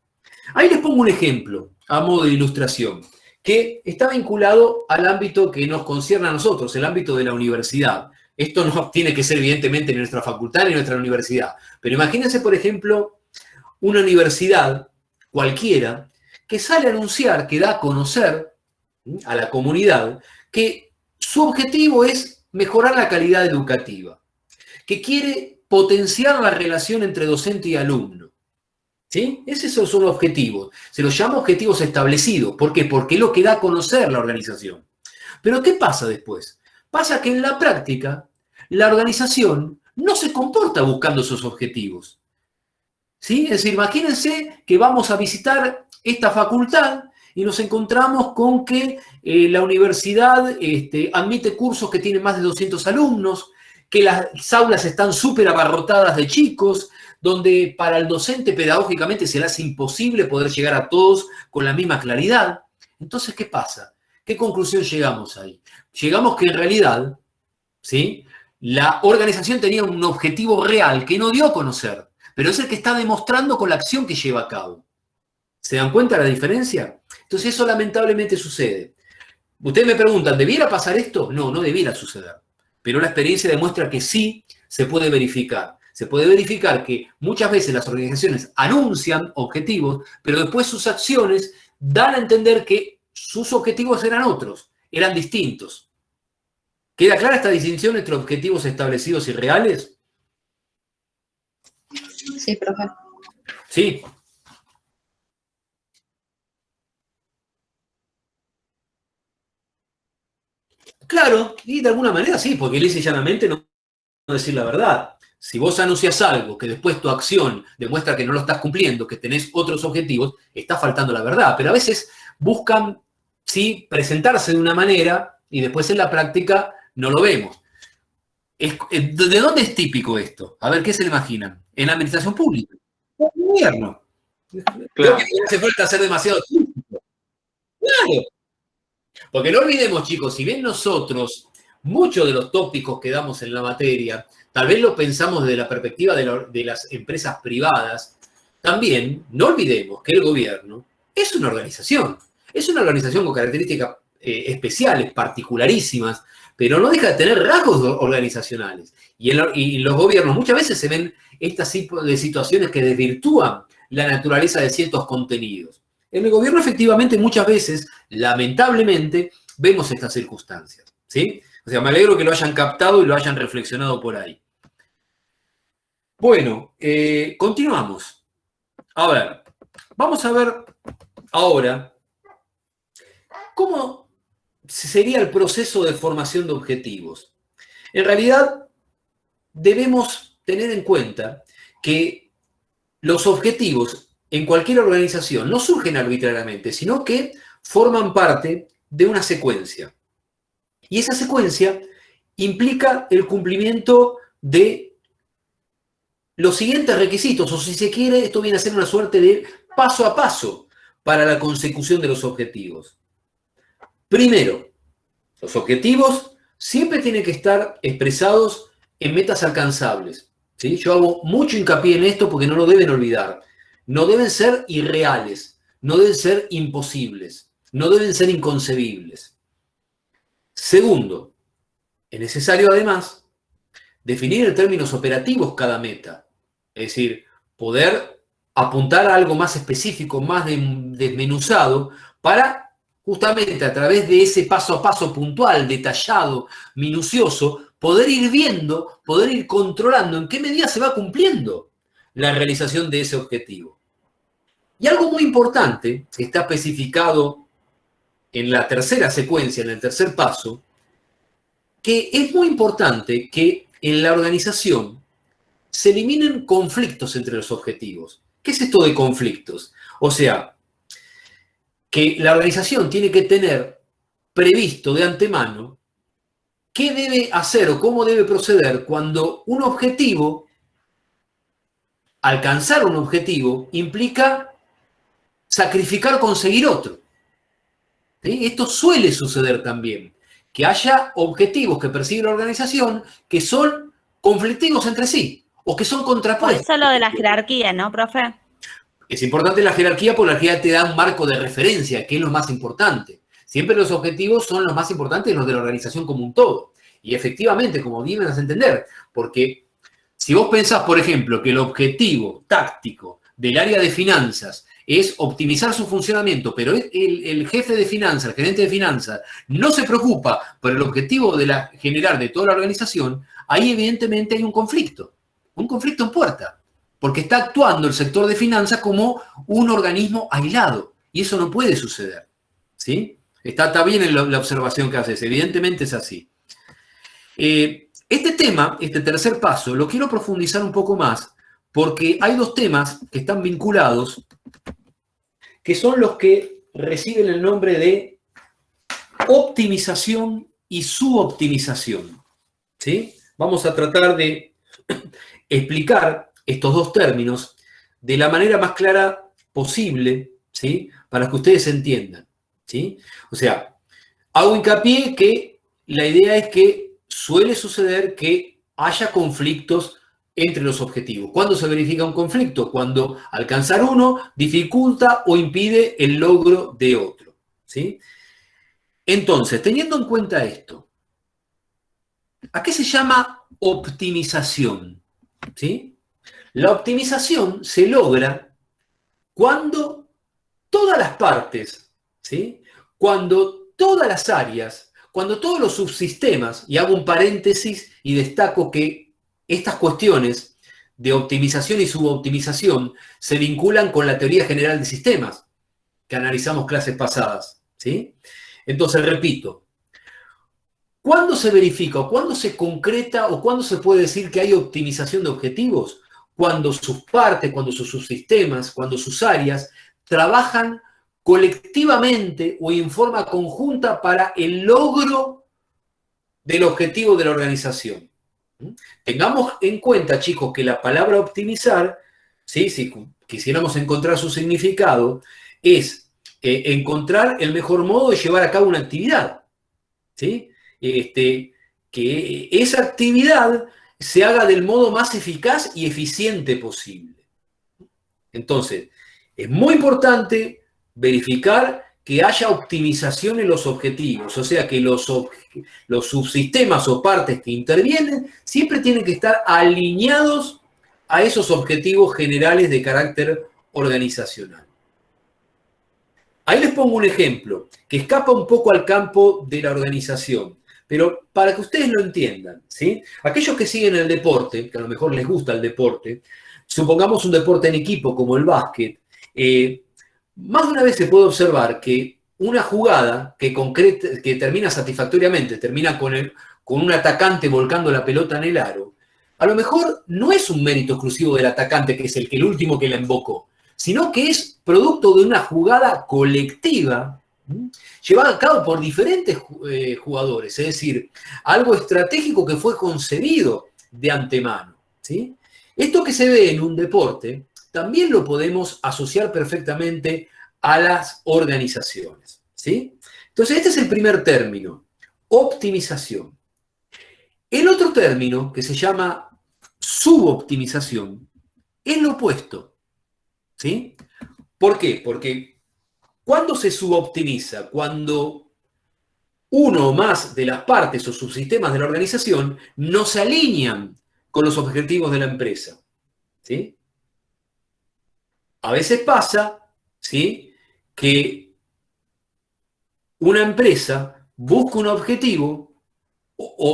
Ahí les pongo un ejemplo, a modo de ilustración, que está vinculado al ámbito que nos concierne a nosotros, el ámbito de la universidad. Esto no tiene que ser, evidentemente, en nuestra facultad ni en nuestra universidad. Pero imagínense, por ejemplo, una universidad cualquiera que sale a anunciar, que da a conocer a la comunidad que su objetivo es mejorar la calidad educativa, que quiere potenciar la relación entre docente y alumno. ¿Sí? Esos son objetivos. Se los llama objetivos establecidos. ¿Por qué? Porque es lo que da a conocer la organización. Pero ¿qué pasa después? Pasa que en la práctica la organización no se comporta buscando esos objetivos. ¿Sí? Es decir, imagínense que vamos a visitar esta facultad y nos encontramos con que la universidad admite cursos que tienen más de 200 alumnos, que las aulas están súper abarrotadas de chicos, donde para el docente pedagógicamente se le hace imposible poder llegar a todos con la misma claridad. Entonces, ¿qué pasa? ¿Qué conclusión llegamos ahí? Llegamos que en realidad, ¿sí?, la organización tenía un objetivo real que no dio a conocer, pero es el que está demostrando con la acción que lleva a cabo. ¿Se dan cuenta de la diferencia? Entonces eso lamentablemente sucede. Ustedes me preguntan, ¿debiera pasar esto? No, no debiera suceder. Pero la experiencia demuestra que sí se puede verificar. Se puede verificar que muchas veces las organizaciones anuncian objetivos, pero después sus acciones dan a entender que sus objetivos eran otros, eran distintos. ¿Queda clara esta distinción entre objetivos establecidos y reales? Sí, profe. Sí. Claro, y de alguna manera sí, porque lisa y llanamente no decir la verdad. Si vos anuncias algo que después tu acción demuestra que no lo estás cumpliendo, que tenés otros objetivos, está faltando la verdad. Pero a veces buscan, sí, presentarse de una manera y después en la práctica no lo vemos. ¿De dónde es típico esto? A ver, ¿qué se le imaginan? en la administración pública, el gobierno. Claro. Creo que no hace falta ser demasiado crítico. Claro. Porque no olvidemos, chicos, si bien nosotros, muchos de los tópicos que damos en la materia, tal vez lo pensamos desde la perspectiva de las empresas privadas, también no olvidemos que el gobierno es una organización con características especiales, particularísimas, pero no deja de tener rasgos organizacionales. Y en los gobiernos muchas veces se ven estas tipos de situaciones que desvirtúan la naturaleza de ciertos contenidos. En el gobierno, efectivamente, muchas veces, lamentablemente, vemos estas circunstancias, ¿sí? O sea, me alegro que lo hayan captado y lo hayan reflexionado por ahí. Bueno, continuamos. A ver, vamos a ver ahora cómo sería el proceso de formación de objetivos. En realidad, debemos tener en cuenta que los objetivos en cualquier organización no surgen arbitrariamente, sino que forman parte de una secuencia. Y esa secuencia implica el cumplimiento de los siguientes requisitos, o si se quiere, esto viene a ser una suerte de paso a paso para la consecución de los objetivos. Primero, los objetivos siempre tienen que estar expresados en metas alcanzables, ¿sí? Yo hago mucho hincapié en esto porque no lo deben olvidar. No deben ser irreales, no deben ser imposibles, no deben ser inconcebibles. Segundo, es necesario además definir en términos operativos cada meta, es decir, poder apuntar a algo más específico, más desmenuzado, para justamente a través de ese paso a paso puntual, detallado, minucioso, poder ir viendo, poder ir controlando en qué medida se va cumpliendo la realización de ese objetivo. Y algo muy importante, que está especificado en la tercera secuencia, en el tercer paso, que es muy importante que en la organización se eliminen conflictos entre los objetivos. ¿Qué es esto de conflictos? O sea, que la organización tiene que tener previsto de antemano qué debe hacer o cómo debe proceder cuando un objetivo, alcanzar un objetivo, implica sacrificar conseguir otro. ¿Sí? Esto suele suceder también, que haya objetivos que persigue la organización que son conflictivos entre sí o que son Por contrapuestos. eso lo de la jerarquía, ¿no, profe? Es importante la jerarquía porque la jerarquía te da un marco de referencia, que es lo más importante. Siempre los objetivos son los más importantes, los de la organización como un todo. Y efectivamente, como bien vas a entender, porque si vos pensás, por ejemplo, que el objetivo táctico del área de finanzas es optimizar su funcionamiento, pero el jefe de finanzas, el gerente de finanzas, no se preocupa por el objetivo general de toda la organización, ahí evidentemente hay un conflicto en puerta, porque está actuando el sector de finanzas como un organismo aislado, y eso no puede suceder, ¿sí? Está bien en la observación que haces, evidentemente es así. Este tema, este tercer paso, lo quiero profundizar un poco más, porque hay dos temas que están vinculados, que son los que reciben el nombre de optimización y suboptimización, ¿sí? Vamos a tratar de explicar estos dos términos de la manera más clara posible, ¿sí? Para que ustedes entiendan, ¿sí? O sea, hago hincapié que la idea es que suele suceder que haya conflictos entre los objetivos. ¿Cuándo se verifica un conflicto? Cuando alcanzar uno dificulta o impide el logro de otro, ¿sí? Entonces, teniendo en cuenta esto, ¿a qué se llama optimización? ¿Sí? La optimización se logra cuando todas las partes, ¿sí? Cuando todas las áreas, cuando todos los subsistemas, y hago un paréntesis y destaco que estas cuestiones de optimización y suboptimización se vinculan con la teoría general de sistemas que analizamos clases pasadas, ¿sí? Entonces, repito, ¿cuándo se verifica o cuándo se concreta o cuándo se puede decir que hay optimización de objetivos? Cuando sus partes, cuando sus subsistemas, cuando sus áreas trabajan colectivamente o en forma conjunta para el logro del objetivo de la organización. Tengamos en cuenta, chicos, que la palabra optimizar, ¿sí? Si quisiéramos encontrar su significado, es encontrar el mejor modo de llevar a cabo una actividad, ¿sí? Que esa actividad se haga del modo más eficaz y eficiente posible. Entonces, es muy importante verificar que haya optimización en los objetivos, o sea que los subsistemas o partes que intervienen siempre tienen que estar alineados a esos objetivos generales de carácter organizacional. Ahí les pongo un ejemplo que escapa un poco al campo de la organización, pero para que ustedes lo entiendan, ¿sí? Aquellos que siguen el deporte, que a lo mejor les gusta el deporte, supongamos un deporte en equipo como el básquet, más de una vez se puede observar que una jugada que termina satisfactoriamente, termina con un atacante volcando la pelota en el aro, a lo mejor no es un mérito exclusivo del atacante, que es el último que la embocó, sino que es producto de una jugada colectiva llevada a cabo por diferentes jugadores, es decir, algo estratégico que fue concebido de antemano, ¿sí? Esto que se ve en un deporte también lo podemos asociar perfectamente a las organizaciones, ¿sí? Entonces, este es el primer término, optimización. El otro término, que se llama suboptimización, es lo opuesto, ¿sí? ¿Por qué? Porque ¿cuándo se suboptimiza? Cuando uno o más de las partes o subsistemas de la organización no se alinean con los objetivos de la empresa, ¿sí? A veces pasa, ¿sí?, que una empresa busca un objetivo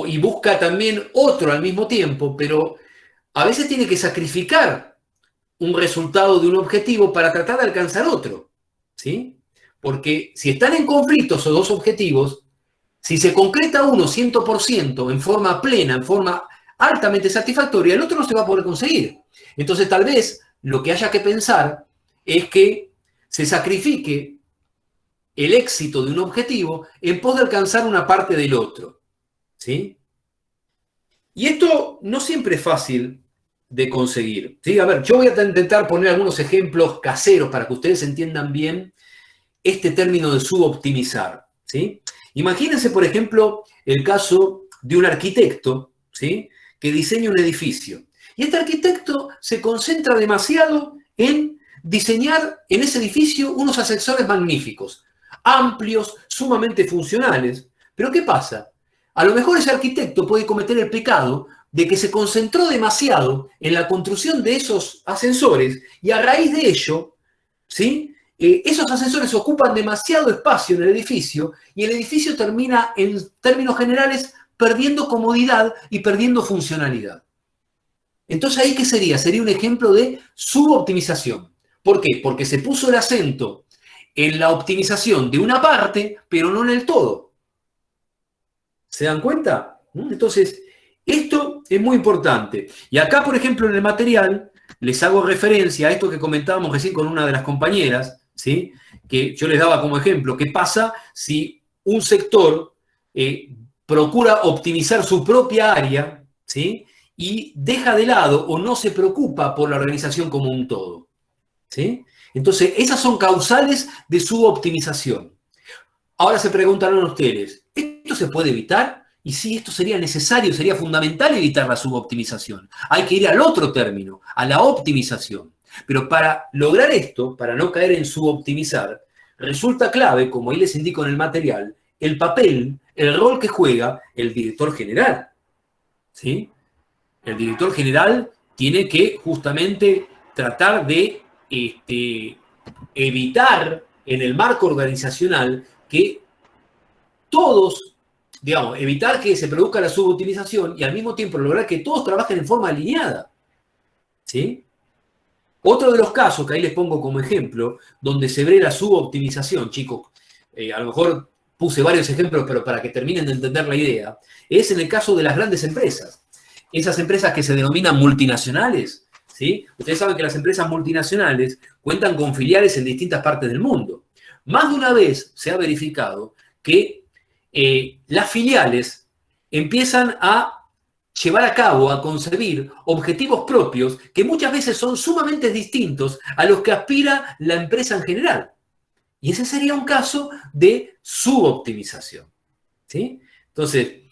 y busca también otro al mismo tiempo, pero a veces tiene que sacrificar un resultado de un objetivo para tratar de alcanzar otro, ¿sí? Porque si están en conflicto esos dos objetivos, si se concreta uno 100% en forma plena, en forma altamente satisfactoria, el otro no se va a poder conseguir. Entonces, tal vez lo que haya que pensar es que se sacrifique el éxito de un objetivo en pos de alcanzar una parte del otro, ¿sí? Y esto no siempre es fácil de conseguir, ¿sí? A ver, yo voy a intentar poner algunos ejemplos caseros para que ustedes entiendan bien este término de suboptimizar, ¿sí? Imagínense, por ejemplo, el caso de un arquitecto, ¿sí?, que diseña un edificio. Y este arquitecto se concentra demasiado en diseñar en ese edificio unos ascensores magníficos, amplios, sumamente funcionales. Pero ¿qué pasa? A lo mejor ese arquitecto puede cometer el pecado de que se concentró demasiado en la construcción de esos ascensores y a raíz de ello, ¿sí?, esos ascensores ocupan demasiado espacio en el edificio y el edificio termina, en términos generales, perdiendo comodidad y perdiendo funcionalidad. Entonces, ¿ahí qué sería? Sería un ejemplo de suboptimización. ¿Por qué? Porque se puso el acento en la optimización de una parte, pero no en el todo. ¿Se dan cuenta? Entonces, esto es muy importante. Y acá, por ejemplo, en el material, les hago referencia a esto que comentábamos recién con una de las compañeras, ¿sí?, que yo les daba como ejemplo. ¿Qué pasa si un sector procura optimizar su propia área, ¿sí?, y deja de lado o no se preocupa por la organización como un todo, ¿sí? Entonces, esas son causales de suboptimización. Ahora se preguntarán ustedes, ¿esto se puede evitar? Y sí, esto sería necesario, sería fundamental evitar la suboptimización. Hay que ir al otro término, a la optimización. Pero para lograr esto, para no caer en suboptimizar, resulta clave, como ahí les indico en el material, el papel, el rol que juega el director general, ¿sí? El director general tiene que justamente tratar de evitar en el marco organizacional que todos, digamos, evitar que se produzca la subutilización y al mismo tiempo lograr que todos trabajen en forma alineada, ¿sí? Otro de los casos que ahí les pongo como ejemplo, donde se ve la suboptimización, chicos, a lo mejor puse varios ejemplos, pero para que terminen de entender la idea, es en el caso de las grandes empresas. Esas empresas que se denominan multinacionales, ¿sí? Ustedes saben que las empresas multinacionales cuentan con filiales en distintas partes del mundo. Más de una vez se ha verificado que las filiales empiezan a llevar a cabo, a concebir objetivos propios que muchas veces son sumamente distintos a los que aspira la empresa en general. Y ese sería un caso de suboptimización, ¿sí? Entonces,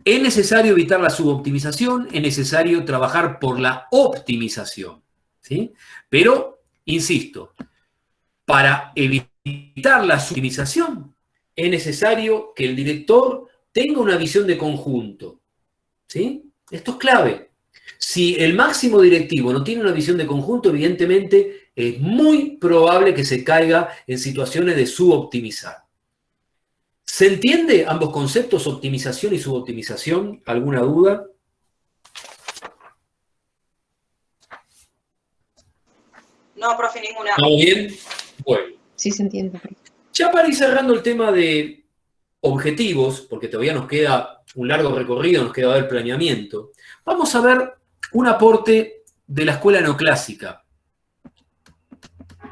es necesario evitar la suboptimización, es necesario trabajar por la optimización, ¿sí? Pero, insisto, para evitar la suboptimización es necesario que el director tenga una visión de conjunto, ¿sí? Esto es clave. Si el máximo directivo no tiene una visión de conjunto, evidentemente es muy probable que se caiga en situaciones de suboptimizar. ¿Se entiende ambos conceptos, optimización y suboptimización? ¿Alguna duda? No, profe, ninguna. ¿Estamos bien? Bueno. Sí, se entiende. Ya para ir cerrando el tema de objetivos, porque todavía nos queda un largo recorrido, nos queda ver planeamiento, vamos a ver un aporte de la escuela neoclásica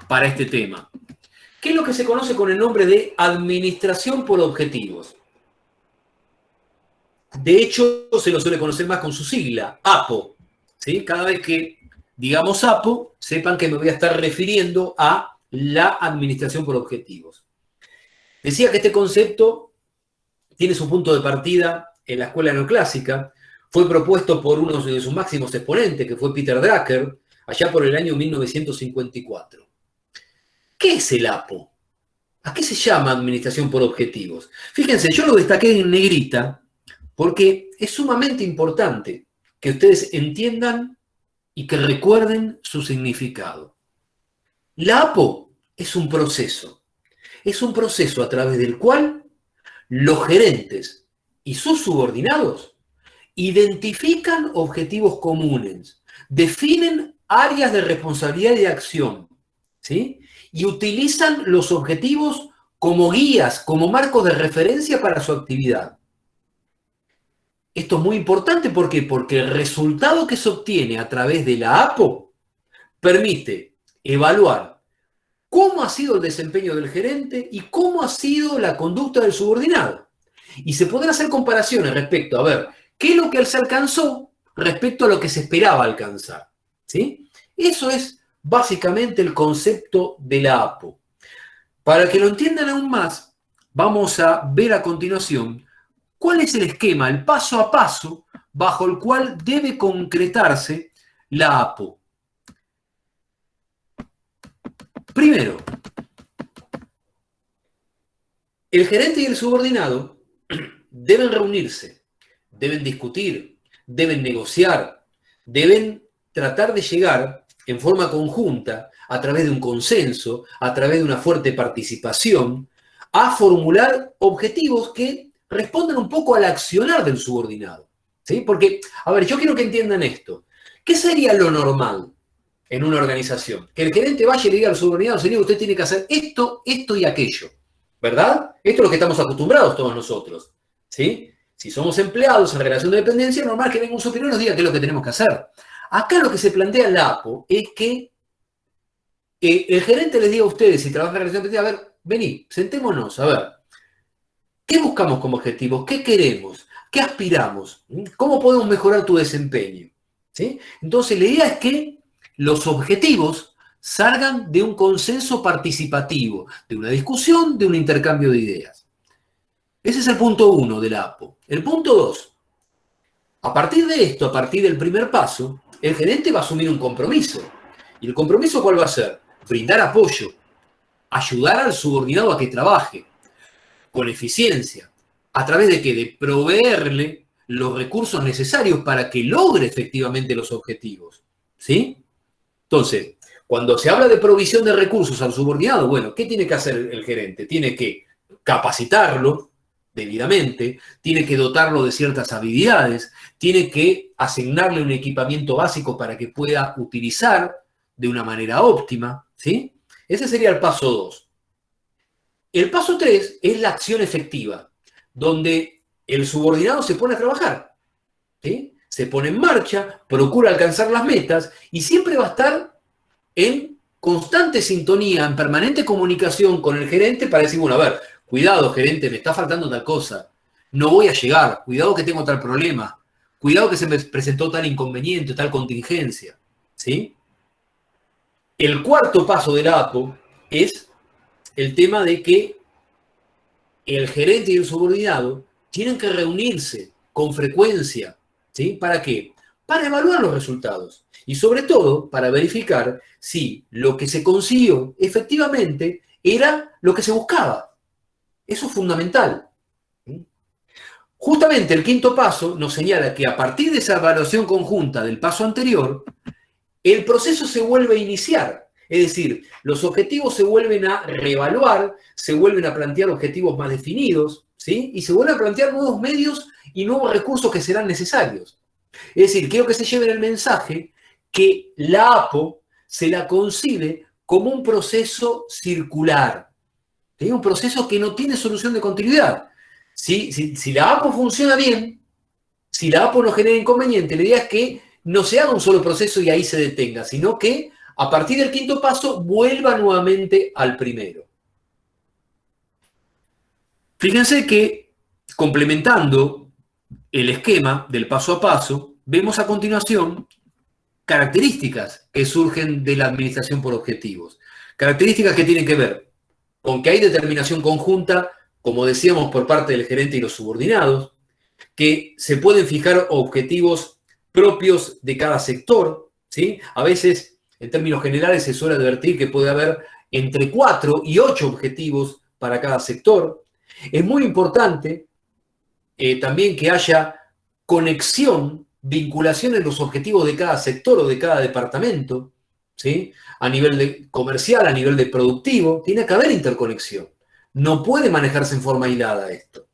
para este tema. ¿Qué es lo que se conoce con el nombre de administración por objetivos? De hecho, se lo suele conocer más con su sigla, APO. ¿Sí? Cada vez que digamos APO, sepan que me voy a estar refiriendo a la administración por objetivos. Decía que este concepto tiene su punto de partida en la escuela neoclásica, fue propuesto por uno de sus máximos exponentes, que fue Peter Drucker, allá por el año 1954. ¿Qué es el APO? ¿A qué se llama administración por objetivos? Fíjense, yo lo destaqué en negrita porque es sumamente importante que ustedes entiendan y que recuerden su significado. La APO es un proceso a través del cual los gerentes y sus subordinados identifican objetivos comunes, definen áreas de responsabilidad y de acción, ¿sí? Y utilizan los objetivos como guías, como marcos de referencia para su actividad. Esto es muy importante, ¿por qué? Porque el resultado que se obtiene a través de la APO permite evaluar cómo ha sido el desempeño del gerente y cómo ha sido la conducta del subordinado. Y se podrán hacer comparaciones respecto a ver qué es lo que se alcanzó respecto a lo que se esperaba alcanzar, ¿sí? Eso es básicamente el concepto de la APO. Para que lo entiendan aún más, vamos a ver a continuación cuál es el esquema, el paso a paso bajo el cual debe concretarse la APO. Primero, el gerente y el subordinado deben reunirse, deben discutir, deben negociar, deben tratar de llegar en forma conjunta, a través de un consenso, a través de una fuerte participación, a formular objetivos que respondan un poco al accionar del subordinado, ¿sí? Porque, a ver, yo quiero que entiendan esto. ¿Qué sería lo normal en una organización? Que el gerente vaya y le diga al subordinado, señor, usted tiene que hacer esto, esto y aquello, ¿verdad? Esto es lo que estamos acostumbrados todos nosotros, ¿sí? Si somos empleados en relación de dependencia, es normal que venga un superior y nos diga qué es lo que tenemos que hacer. Acá lo que se plantea en la APO es que el gerente les diga a ustedes, si trabajan en relación de dependencia, a ver, vení, sentémonos, a ver, ¿qué buscamos como objetivos? ¿Qué queremos? ¿Qué aspiramos? ¿Cómo podemos mejorar tu desempeño? ¿Sí? Entonces, la idea es que los objetivos salgan de un consenso participativo, de una discusión, de un intercambio de ideas. Ese es el punto 1 de la APO. El punto 2. A partir de esto, a partir del primer paso, el gerente va a asumir un compromiso. ¿Y el compromiso cuál va a ser? Brindar apoyo, ayudar al subordinado a que trabaje con eficiencia. ¿A través de qué? De proveerle los recursos necesarios para que logre efectivamente los objetivos, ¿sí? Entonces, cuando se habla de provisión de recursos al subordinado, bueno, ¿qué tiene que hacer el gerente? Tiene que capacitarlo debidamente, tiene que dotarlo de ciertas habilidades, tiene que asignarle un equipamiento básico para que pueda utilizar de una manera óptima, ¿sí? Ese sería el paso 2. El paso 3 es la acción efectiva, donde el subordinado se pone a trabajar, ¿sí? Se pone en marcha, procura alcanzar las metas y siempre va a estar en constante sintonía, en permanente comunicación con el gerente para decir, bueno, a ver, cuidado gerente, me está faltando tal cosa, no voy a llegar, cuidado que tengo tal problema, cuidado que se me presentó tal inconveniente, tal contingencia, ¿sí? El cuarto paso de la APO es el tema de que el gerente y el subordinado tienen que reunirse con frecuencia, ¿sí? ¿Para qué? Para evaluar los resultados y sobre todo para verificar si lo que se consiguió efectivamente era lo que se buscaba. Eso es fundamental. Justamente el quinto paso nos señala que a partir de esa evaluación conjunta del paso anterior, el proceso se vuelve a iniciar. Es decir, los objetivos se vuelven a reevaluar, se vuelven a plantear objetivos más definidos, ¿sí? Y se vuelven a plantear nuevos medios y nuevos recursos que serán necesarios. Es decir, quiero que se lleven el mensaje que la APO se la concibe como un proceso circular, ¿sí? Un proceso que no tiene solución de continuidad. Si la APO funciona bien, si la APO no genera inconveniente, la idea es que no se haga un solo proceso y ahí se detenga, sino que a partir del quinto paso vuelva nuevamente al primero. Fíjense que, complementando el esquema del paso a paso, vemos a continuación características que surgen de la administración por objetivos. Características que tienen que ver con que hay determinación conjunta, como decíamos, por parte del gerente y los subordinados, que se pueden fijar objetivos propios de cada sector, ¿sí? A veces, en términos generales, se suele advertir que puede haber entre 4 y 8 objetivos para cada sector. Es muy importante también que haya conexión, vinculación en los objetivos de cada sector o de cada departamento, ¿sí? A nivel comercial, a nivel de productivo, tiene que haber interconexión. No puede manejarse en forma aislada esto.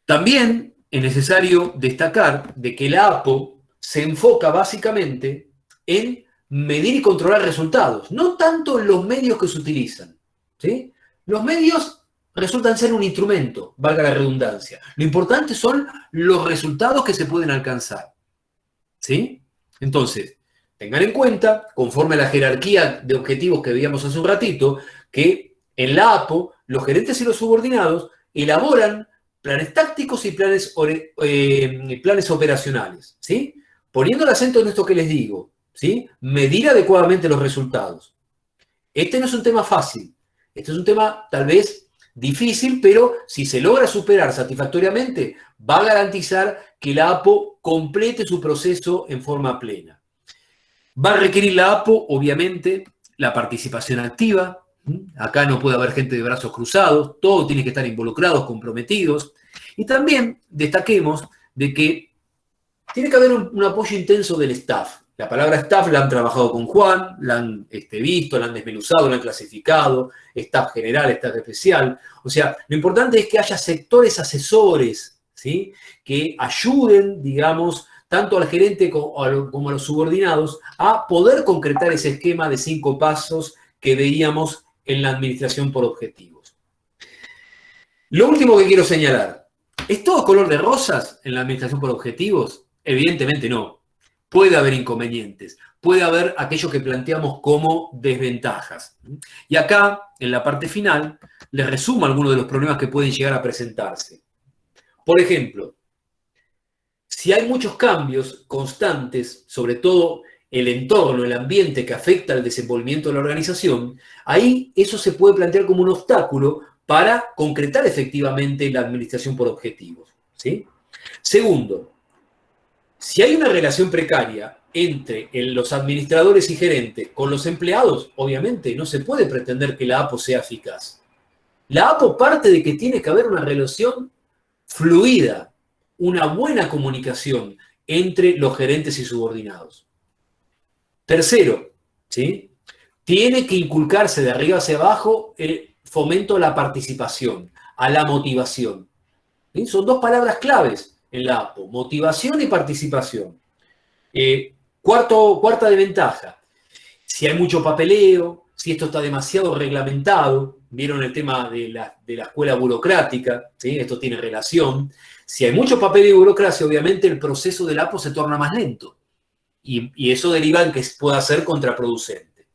También es necesario destacar de que la APO se enfoca básicamente en medir y controlar resultados, no tanto en los medios que se utilizan, ¿sí? Los medios resultan ser un instrumento, valga la redundancia. Lo importante son los resultados que se pueden alcanzar, ¿sí? Entonces, tengan en cuenta, conforme a la jerarquía de objetivos que veíamos hace un ratito, que en la APO los gerentes y los subordinados elaboran planes tácticos y planes operacionales, ¿sí? Poniendo el acento en esto que les digo, ¿sí? Medir adecuadamente los resultados. Este no es un tema fácil, este es un tema tal vez difícil, pero si se logra superar satisfactoriamente, va a garantizar que la APO complete su proceso en forma plena. Va a requerir la APO, obviamente, la participación activa. Acá no puede haber gente de brazos cruzados, todos tienen que estar involucrados, comprometidos. Y también destaquemos de que tiene que haber un apoyo intenso del staff. La palabra staff la han trabajado con Juan, la han visto, la han desmenuzado, la han clasificado, staff general, staff especial. O sea, lo importante es que haya sectores asesores, ¿sí? Que ayuden, digamos, tanto al gerente como a los subordinados a poder concretar ese esquema de 5 pasos que veíamos en la administración por objetivos. Lo último que quiero señalar, ¿es todo color de rosas en la administración por objetivos? Evidentemente no. Puede haber inconvenientes, puede haber aquello que planteamos como desventajas. Y acá, en la parte final, les resumo algunos de los problemas que pueden llegar a presentarse. Por ejemplo, si hay muchos cambios constantes, sobre todo el entorno, el ambiente que afecta al desenvolvimiento de la organización, ahí eso se puede plantear como un obstáculo para concretar efectivamente la administración por objetivos, ¿sí? Segundo, si hay una relación precaria entre los administradores y gerentes con los empleados, obviamente no se puede pretender que la APO sea eficaz. La APO parte de que tiene que haber una relación fluida, una buena comunicación entre los gerentes y subordinados. Tercero, ¿sí? Tiene que inculcarse de arriba hacia abajo el fomento a la participación, a la motivación. ¿Sí? Son 2 palabras claves en la APO, motivación y participación. Cuarta desventaja, si hay mucho papeleo, si esto está demasiado reglamentado, vieron el tema de la escuela burocrática, ¿sí? Esto tiene relación. Si hay mucho papeleo y burocracia, obviamente el proceso de la APO se torna más lento. Y eso deriva en que pueda ser contraproducente.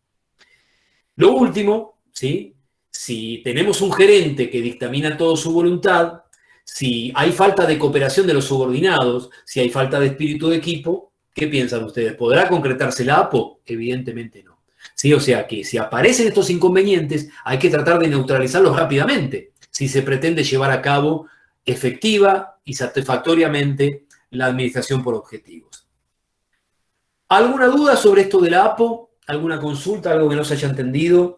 Lo último, ¿sí? Si tenemos un gerente que dictamina todo su voluntad, Si hay falta de cooperación de los subordinados, si hay falta de espíritu de equipo, ¿qué piensan ustedes? ¿Podrá concretarse la APO? Evidentemente no. ¿Sí? O sea que si aparecen estos inconvenientes, hay que tratar de neutralizarlos rápidamente, si se pretende llevar a cabo efectiva y satisfactoriamente la administración por objetivos. ¿Alguna duda sobre esto de la APO? ¿Alguna consulta? ¿Algo que no se haya entendido?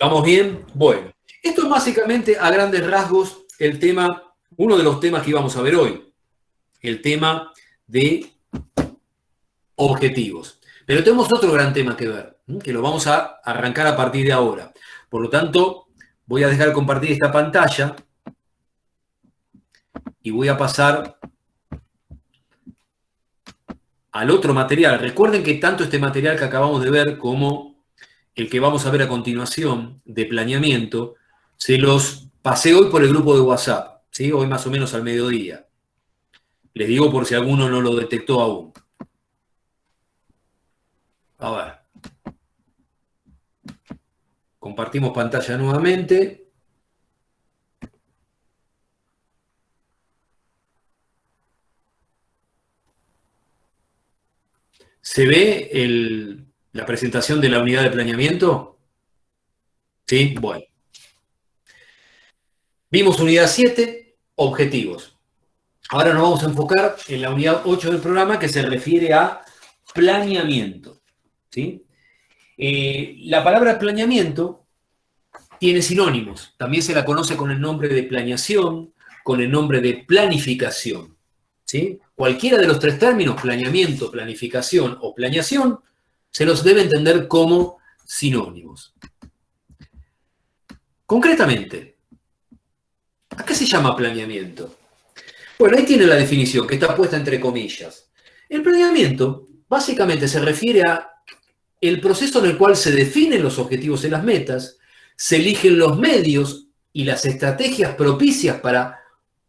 ¿Estamos bien? Bueno, esto es básicamente a grandes rasgos el tema, uno de los temas que íbamos a ver hoy, el tema de objetivos. Pero tenemos otro gran tema que ver, que lo vamos a arrancar a partir de ahora. Por lo tanto, voy a dejar de compartir esta pantalla y voy a pasar al otro material. Recuerden que tanto este material que acabamos de ver como el que vamos a ver a continuación de planeamiento, se los pasé hoy por el grupo de WhatsApp, ¿sí? Hoy más o menos al mediodía. Les digo por si alguno no lo detectó aún. A ver. Compartimos pantalla nuevamente. ¿Se ve la presentación de la unidad de planeamiento? ¿Sí? Bueno. Vimos unidad 7, objetivos. Ahora nos vamos a enfocar en la unidad 8 del programa que se refiere a planeamiento. ¿Sí? La palabra planeamiento tiene sinónimos. También se la conoce con el nombre de planeación, con el nombre de planificación. ¿Sí? Cualquiera de los tres términos, planeamiento, planificación o planeación, se los debe entender como sinónimos. Concretamente, ¿a qué se llama planeamiento? Bueno, ahí tiene la definición, que está puesta entre comillas. El planeamiento básicamente se refiere a el proceso en el cual se definen los objetivos y las metas, se eligen los medios y las estrategias propicias para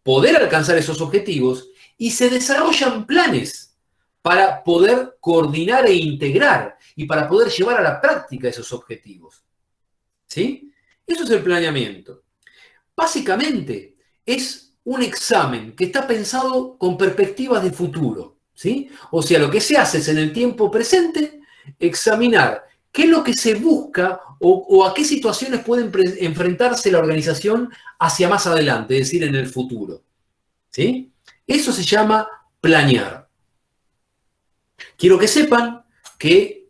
poder alcanzar esos objetivos y se desarrollan planes para poder coordinar e integrar y para poder llevar a la práctica esos objetivos. ¿Sí? Eso es el planeamiento. Básicamente es un examen que está pensado con perspectivas de futuro. ¿Sí? O sea, lo que se hace es en el tiempo presente examinar qué es lo que se busca o a qué situaciones puede enfrentarse la organización hacia más adelante, es decir, en el futuro. ¿Sí? Eso se llama planear. Quiero que sepan que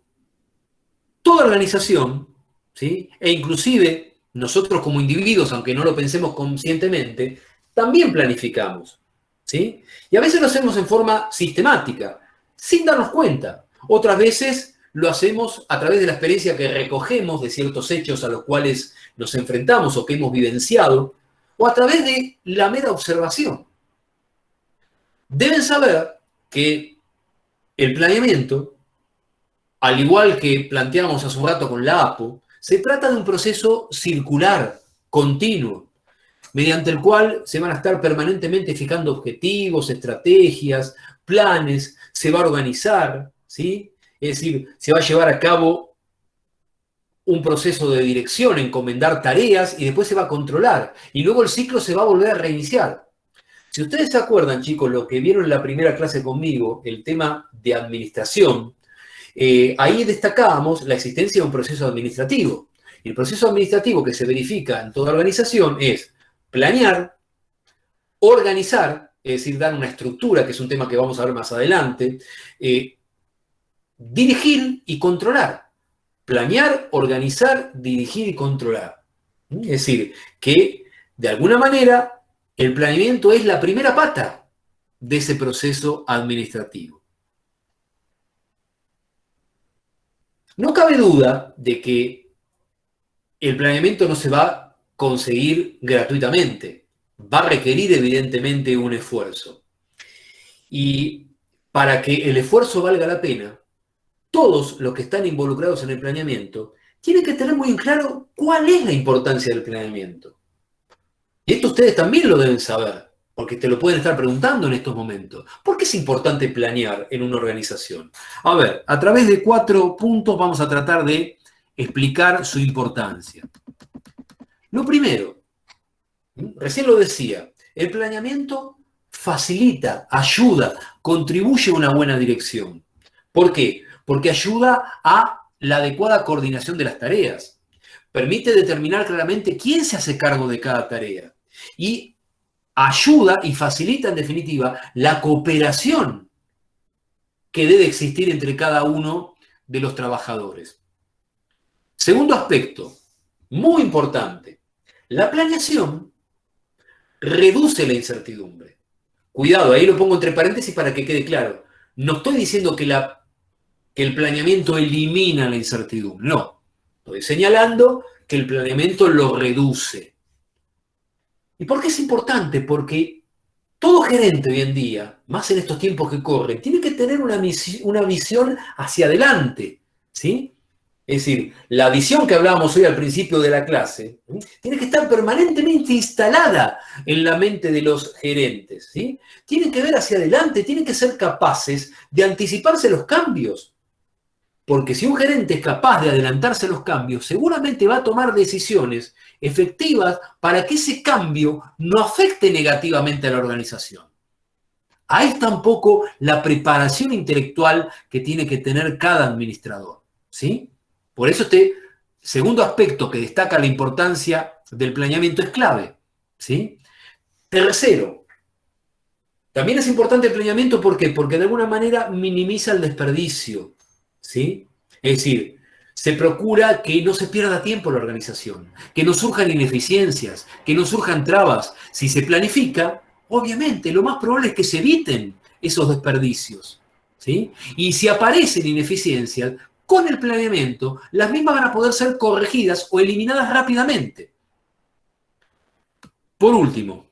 toda organización, ¿sí? E inclusive nosotros como individuos, aunque no lo pensemos conscientemente, también planificamos. ¿Sí? Y a veces lo hacemos en forma sistemática, sin darnos cuenta. Otras veces lo hacemos a través de la experiencia que recogemos de ciertos hechos a los cuales nos enfrentamos o que hemos vivenciado, o a través de la mera observación. Deben saber que el planeamiento, al igual que planteamos hace un rato con la APO, se trata de un proceso circular, continuo, mediante el cual se van a estar permanentemente fijando objetivos, estrategias, planes, se va a organizar, ¿sí? Es decir, se va a llevar a cabo un proceso de dirección, encomendar tareas y después se va a controlar. Y luego el ciclo se va a volver a reiniciar. Si ustedes se acuerdan, chicos, lo que vieron en la primera clase conmigo, el tema de administración, ahí destacábamos la existencia de un proceso administrativo. Y el proceso administrativo que se verifica en toda organización es planear, organizar, es decir, dar una estructura, que es un tema que vamos a ver más adelante, dirigir y controlar. Planear, organizar, dirigir y controlar. Es decir, que de alguna manera el planeamiento es la primera pata de ese proceso administrativo. No cabe duda de que el planeamiento no se va a conseguir gratuitamente. Va a requerir evidentemente un esfuerzo. Y para que el esfuerzo valga la pena, todos los que están involucrados en el planeamiento tienen que tener muy en claro cuál es la importancia del planeamiento. Y esto ustedes también lo deben saber, porque te lo pueden estar preguntando en estos momentos. ¿Por qué es importante planear en una organización? A ver, a través de 4 puntos vamos a tratar de explicar su importancia. Lo primero, recién lo decía, el planeamiento facilita, ayuda, contribuye a una buena dirección. ¿Por qué? Porque ayuda a la adecuada coordinación de las tareas. Permite determinar claramente quién se hace cargo de cada tarea. Y ayuda y facilita, en definitiva, la cooperación que debe existir entre cada uno de los trabajadores. Segundo aspecto, muy importante, la planeación reduce la incertidumbre. Cuidado, ahí lo pongo entre paréntesis para que quede claro. No estoy diciendo que el planeamiento elimina la incertidumbre, no. Estoy señalando que el planeamiento lo reduce. ¿Y por qué es importante? Porque todo gerente hoy en día, más en estos tiempos que corren, tiene que tener una visión hacia adelante, ¿sí? Es decir, la visión que hablábamos hoy al principio de la clase, ¿sí?, tiene que estar permanentemente instalada en la mente de los gerentes, ¿sí? Tienen que ver hacia adelante, tienen que ser capaces de anticiparse a los cambios. Porque si un gerente es capaz de adelantarse a los cambios, seguramente va a tomar decisiones efectivas para que ese cambio no afecte negativamente a la organización. Ahí está un poco la preparación intelectual que tiene que tener cada administrador, ¿sí? Por eso este segundo aspecto que destaca la importancia del planeamiento es clave, ¿sí? Tercero, también es importante el planeamiento, ¿por qué? Porque de alguna manera minimiza el desperdicio, ¿sí? Es decir, se procura que no se pierda tiempo en la organización, que no surjan ineficiencias, que no surjan trabas. Si se planifica, obviamente, lo más probable es que se eviten esos desperdicios, ¿sí? Y si aparecen ineficiencias, con el planeamiento, las mismas van a poder ser corregidas o eliminadas rápidamente. Por último,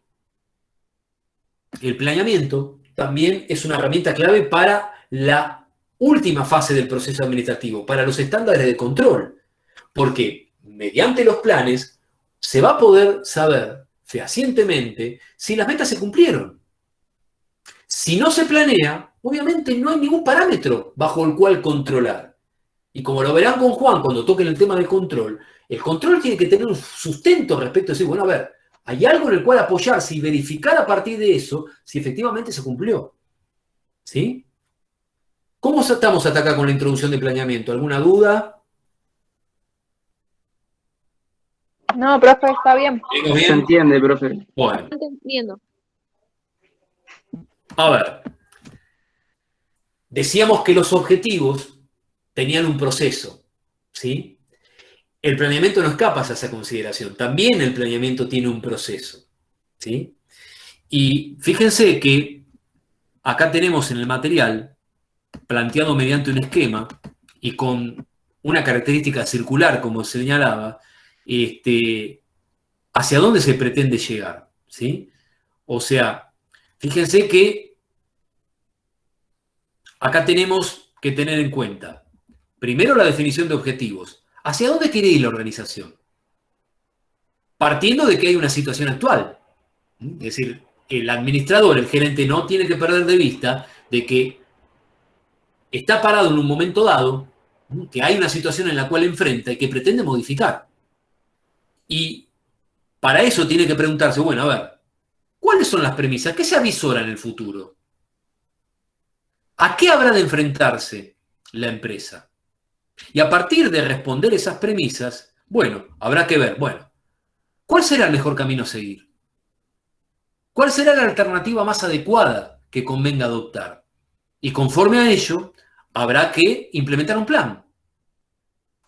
el planeamiento también es una herramienta clave para la última fase del proceso administrativo, para los estándares de control, porque mediante los planes se va a poder saber fehacientemente si las metas se cumplieron. Si no se planea, obviamente no hay ningún parámetro bajo el cual controlar. Y como lo verán con Juan cuando toquen el tema del control, el control tiene que tener un sustento respecto a decir, bueno, a ver, hay algo en el cual apoyarse y verificar a partir de eso si efectivamente se cumplió, ¿sí? ¿Cómo estamos hasta acá con la introducción de planeamiento? ¿Alguna duda? No, profe, está bien. ¿Vengo bien? Se entiende, profe. Bueno, Entendiendo. a ver. Decíamos que los objetivos tenían un proceso, ¿sí? El planeamiento no escapa a esa consideración. También el planeamiento tiene un proceso, ¿sí? Y fíjense que acá tenemos en el material, planteado mediante un esquema y con una característica circular, como señalaba, hacia dónde se pretende llegar, ¿sí? O sea, fíjense que acá tenemos que tener en cuenta, primero, la definición de objetivos. ¿Hacia dónde quiere ir la organización? Partiendo de que hay una situación actual. Es decir, el administrador, el gerente, no tiene que perder de vista de que está parado en un momento dado, que hay una situación en la cual enfrenta y que pretende modificar. Y para eso tiene que preguntarse, bueno, a ver, ¿cuáles son las premisas? ¿Qué se avisora en el futuro? ¿A qué habrá de enfrentarse la empresa? Y a partir de responder esas premisas, bueno, habrá que ver, bueno, ¿cuál será el mejor camino a seguir? ¿Cuál será la alternativa más adecuada que convenga adoptar? Y conforme a ello, habrá que implementar un plan.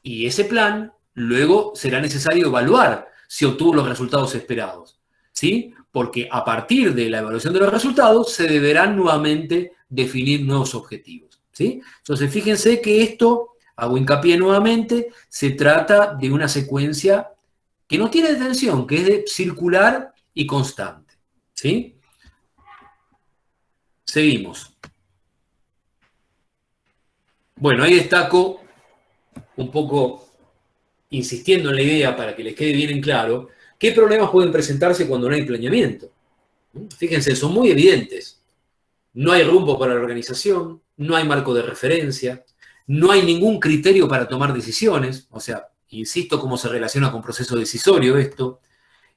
Y ese plan, luego será necesario evaluar si obtuvo los resultados esperados, ¿sí? Porque a partir de la evaluación de los resultados, se deberán nuevamente definir nuevos objetivos, ¿sí? Entonces, fíjense que esto, hago hincapié nuevamente, se trata de una secuencia que no tiene detención, que es de circular y constante, ¿sí? Seguimos. Bueno, ahí destaco, un poco insistiendo en la idea para que les quede bien en claro, qué problemas pueden presentarse cuando no hay planeamiento. Fíjense, son muy evidentes. No hay rumbo para la organización, no hay marco de referencia, no hay ningún criterio para tomar decisiones, o sea, insisto cómo se relaciona con proceso decisorio esto,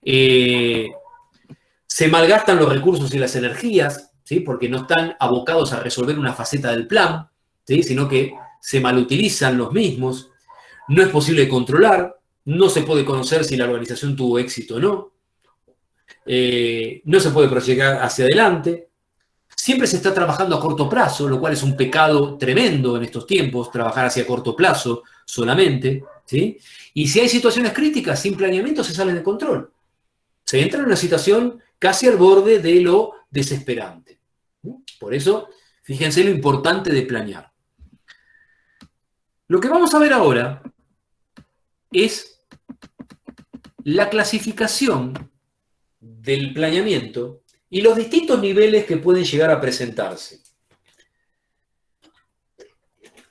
se malgastan los recursos y las energías, ¿sí? Porque no están abocados a resolver una faceta del plan, ¿sí? Sino que se malutilizan los mismos, no es posible controlar, no se puede conocer si la organización tuvo éxito o no, no se puede proyectar hacia adelante, siempre se está trabajando a corto plazo, lo cual es un pecado tremendo en estos tiempos, trabajar hacia corto plazo solamente, ¿sí? Y si hay situaciones críticas, sin planeamiento se sale de control. Se entra en una situación casi al borde de lo desesperante. Por eso, fíjense lo importante de planear. Lo que vamos a ver ahora es la clasificación del planeamiento y los distintos niveles que pueden llegar a presentarse.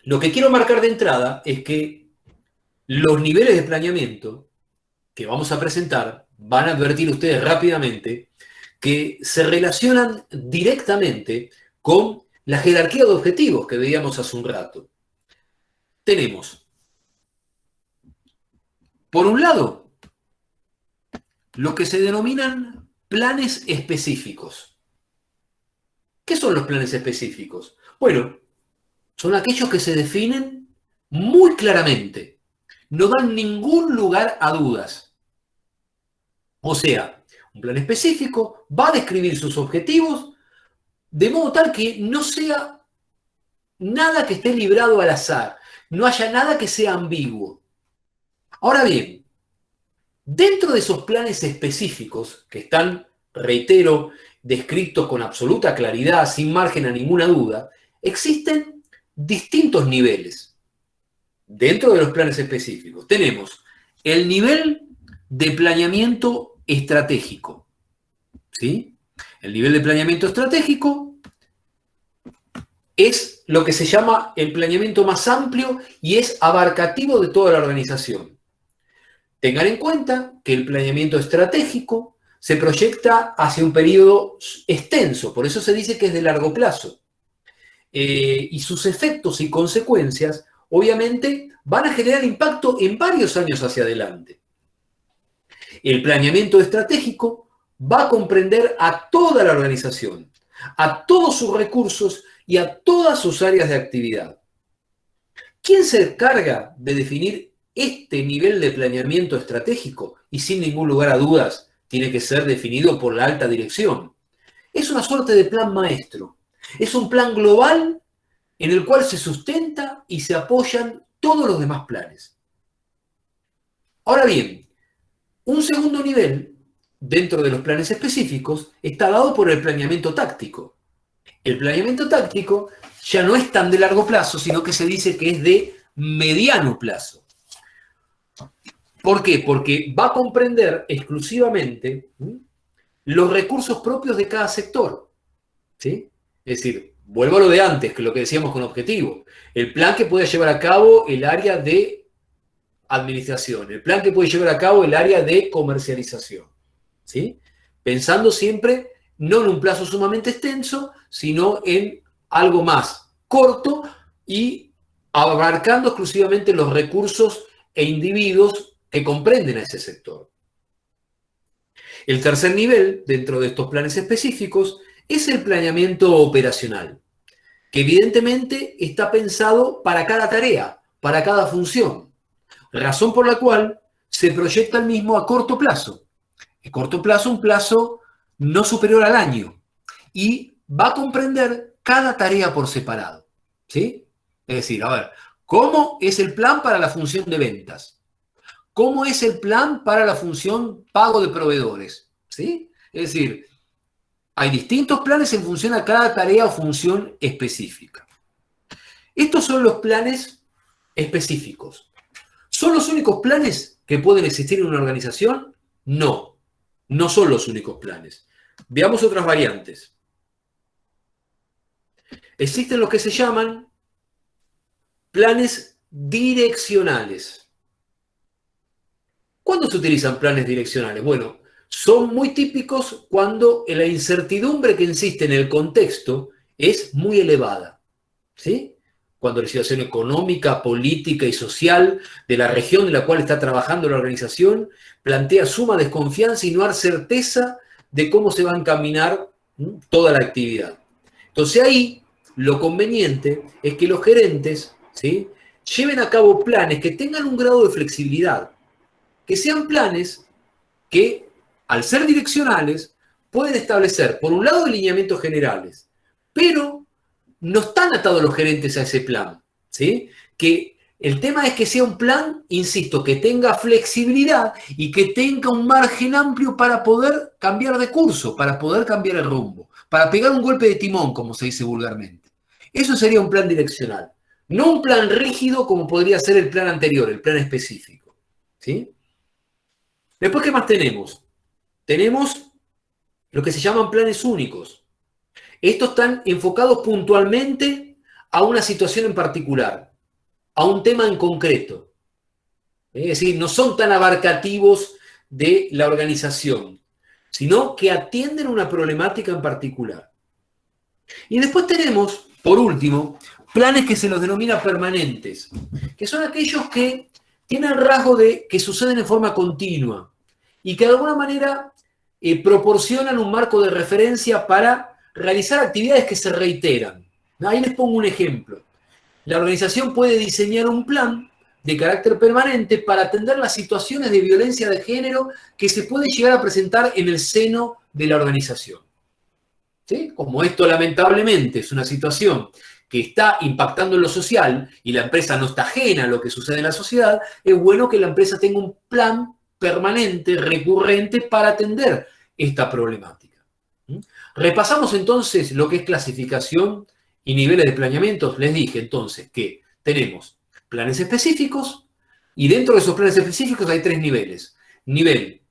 Lo que quiero marcar de entrada es que los niveles de planeamiento que vamos a presentar van a advertir ustedes rápidamente que se relacionan directamente con la jerarquía de objetivos que veíamos hace un rato. Tenemos, por un lado, lo que se denominan planes específicos. ¿Qué son los planes específicos? Bueno, son aquellos que se definen muy claramente, no dan ningún lugar a dudas. O sea, un plan específico va a describir sus objetivos de modo tal que no sea nada que esté librado al azar, no haya nada que sea ambiguo. Ahora bien, dentro de esos planes específicos que están, reitero, descritos con absoluta claridad, sin margen a ninguna duda, existen distintos niveles. Dentro de los planes específicos tenemos el nivel de planeamiento estratégico, ¿sí? El nivel de planeamiento estratégico es lo que se llama el planeamiento más amplio y es abarcativo de toda la organización. Tengan en cuenta que el planeamiento estratégico se proyecta hacia un periodo extenso, por eso se dice que es de largo plazo. Y sus efectos y consecuencias, obviamente, van a generar impacto en varios años hacia adelante. El planeamiento estratégico va a comprender a toda la organización, a todos sus recursos y a todas sus áreas de actividad. ¿Quién se encarga de definir este nivel de planeamiento estratégico? Y sin ningún lugar a dudas, tiene que ser definido por la alta dirección. Es una suerte de plan maestro. Es un plan global en el cual se sustenta y se apoyan todos los demás planes. Ahora bien, un segundo nivel, dentro de los planes específicos, está dado por el planeamiento táctico. El planeamiento táctico ya no es tan de largo plazo, sino que se dice que es de mediano plazo. ¿Por qué? Porque va a comprender exclusivamente los recursos propios de cada sector, ¿sí? Es decir, vuelvo a lo de antes, que lo que decíamos con objetivo. El plan que puede llevar a cabo el área de administración, el plan que puede llevar a cabo el área de comercialización, ¿sí? Pensando siempre no en un plazo sumamente extenso, sino en algo más corto y abarcando exclusivamente los recursos e individuos que comprenden a ese sector. El tercer nivel, dentro de estos planes específicos, es el planeamiento operacional, que evidentemente está pensado para cada tarea, para cada función, razón por la cual se proyecta el mismo a corto plazo. A corto plazo, un plazo no superior al año, y va a comprender cada tarea por separado, ¿sí? Es decir, a ver, ¿cómo es el plan para la función de ventas? ¿Cómo es el plan para la función pago de proveedores? ¿Sí? Es decir, hay distintos planes en función a cada tarea o función específica. Estos son los planes específicos. ¿Son los únicos planes que pueden existir en una organización? No, no son los únicos planes. Veamos otras variantes. Existen los que se llaman planes direccionales. ¿Cuándo se utilizan planes direccionales? Bueno, son muy típicos cuando la incertidumbre que existe en el contexto es muy elevada, ¿sí? cuando la situación económica, política y social de la región en la cual está trabajando la organización plantea suma desconfianza y no hay certeza de cómo se va a encaminar toda la actividad. Entonces ahí lo conveniente es que los gerentes, ¿sí?, lleven a cabo planes que tengan un grado de flexibilidad, que sean planes que, al ser direccionales, pueden establecer, por un lado, lineamientos generales, pero no están atados los gerentes a ese plan, ¿sí? Que el tema es que sea un plan, insisto, que tenga flexibilidad y que tenga un margen amplio para poder cambiar de curso, para poder cambiar el rumbo, para pegar un golpe de timón, como se dice vulgarmente. Eso sería un plan direccional, no un plan rígido como podría ser el plan anterior, el plan específico, ¿sí? Después, ¿qué más tenemos? Tenemos lo que se llaman planes únicos. Estos están enfocados puntualmente a una situación en particular, a un tema en concreto. Es decir, no son tan abarcativos de la organización, sino que atienden una problemática en particular. Y después tenemos, por último, planes que se los denomina permanentes, que son aquellos que tienen el rasgo de que suceden en forma continua y que de alguna manera proporcionan un marco de referencia para realizar actividades que se reiteran. Ahí les pongo un ejemplo. La organización puede diseñar un plan de carácter permanente para atender las situaciones de violencia de género que se pueden llegar a presentar en el seno de la organización. ¿Sí? Como esto lamentablemente es una situación que está impactando en lo social y la empresa no está ajena a lo que sucede en la sociedad, es bueno que la empresa tenga un plan permanente, recurrente, para atender esta problemática. Repasamos entonces lo que es clasificación y niveles de planeamiento. Les dije entonces que tenemos planes específicos y dentro de esos planes específicos hay 3 niveles. Nivel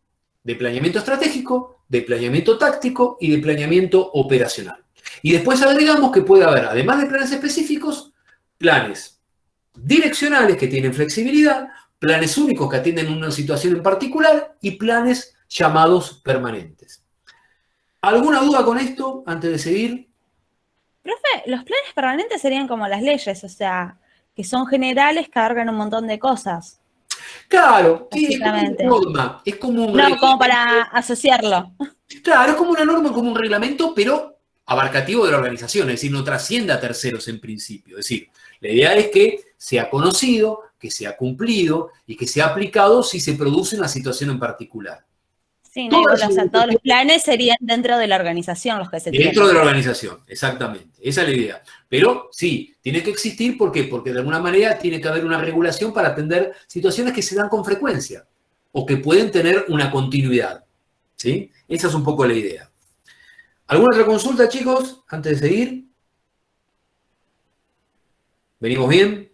de planeamiento estratégico, de planeamiento táctico y de planeamiento operacional. Y después agregamos que puede haber, además de planes específicos, planes direccionales que tienen flexibilidad, planes únicos que atienden una situación en particular y planes llamados permanentes. ¿Alguna duda con esto antes de seguir? Profe, los planes permanentes serían como las leyes, o sea, que son generales, que abarcan un montón de cosas. Claro, sí, es como una Básicamente. norma, es como un No, como para asociarlo. Claro, es como una norma, como un reglamento, pero abarcativo de la organización, es decir, no trascienda a terceros en principio. Es decir, la idea es que sea conocido, que sea cumplido y que sea aplicado si se produce una situación en particular. Sí, no, Todas igual, o sea, todos los planes serían dentro de la organización los que se tienen. Dentro de la organización, exactamente. Esa es la idea. Pero sí, tiene que existir, ¿por qué? Porque de alguna manera tiene que haber una regulación para atender situaciones que se dan con frecuencia o que pueden tener una continuidad. ¿Sí? Esa es un poco la idea. ¿Alguna otra consulta, chicos, antes de seguir? ¿Venimos bien?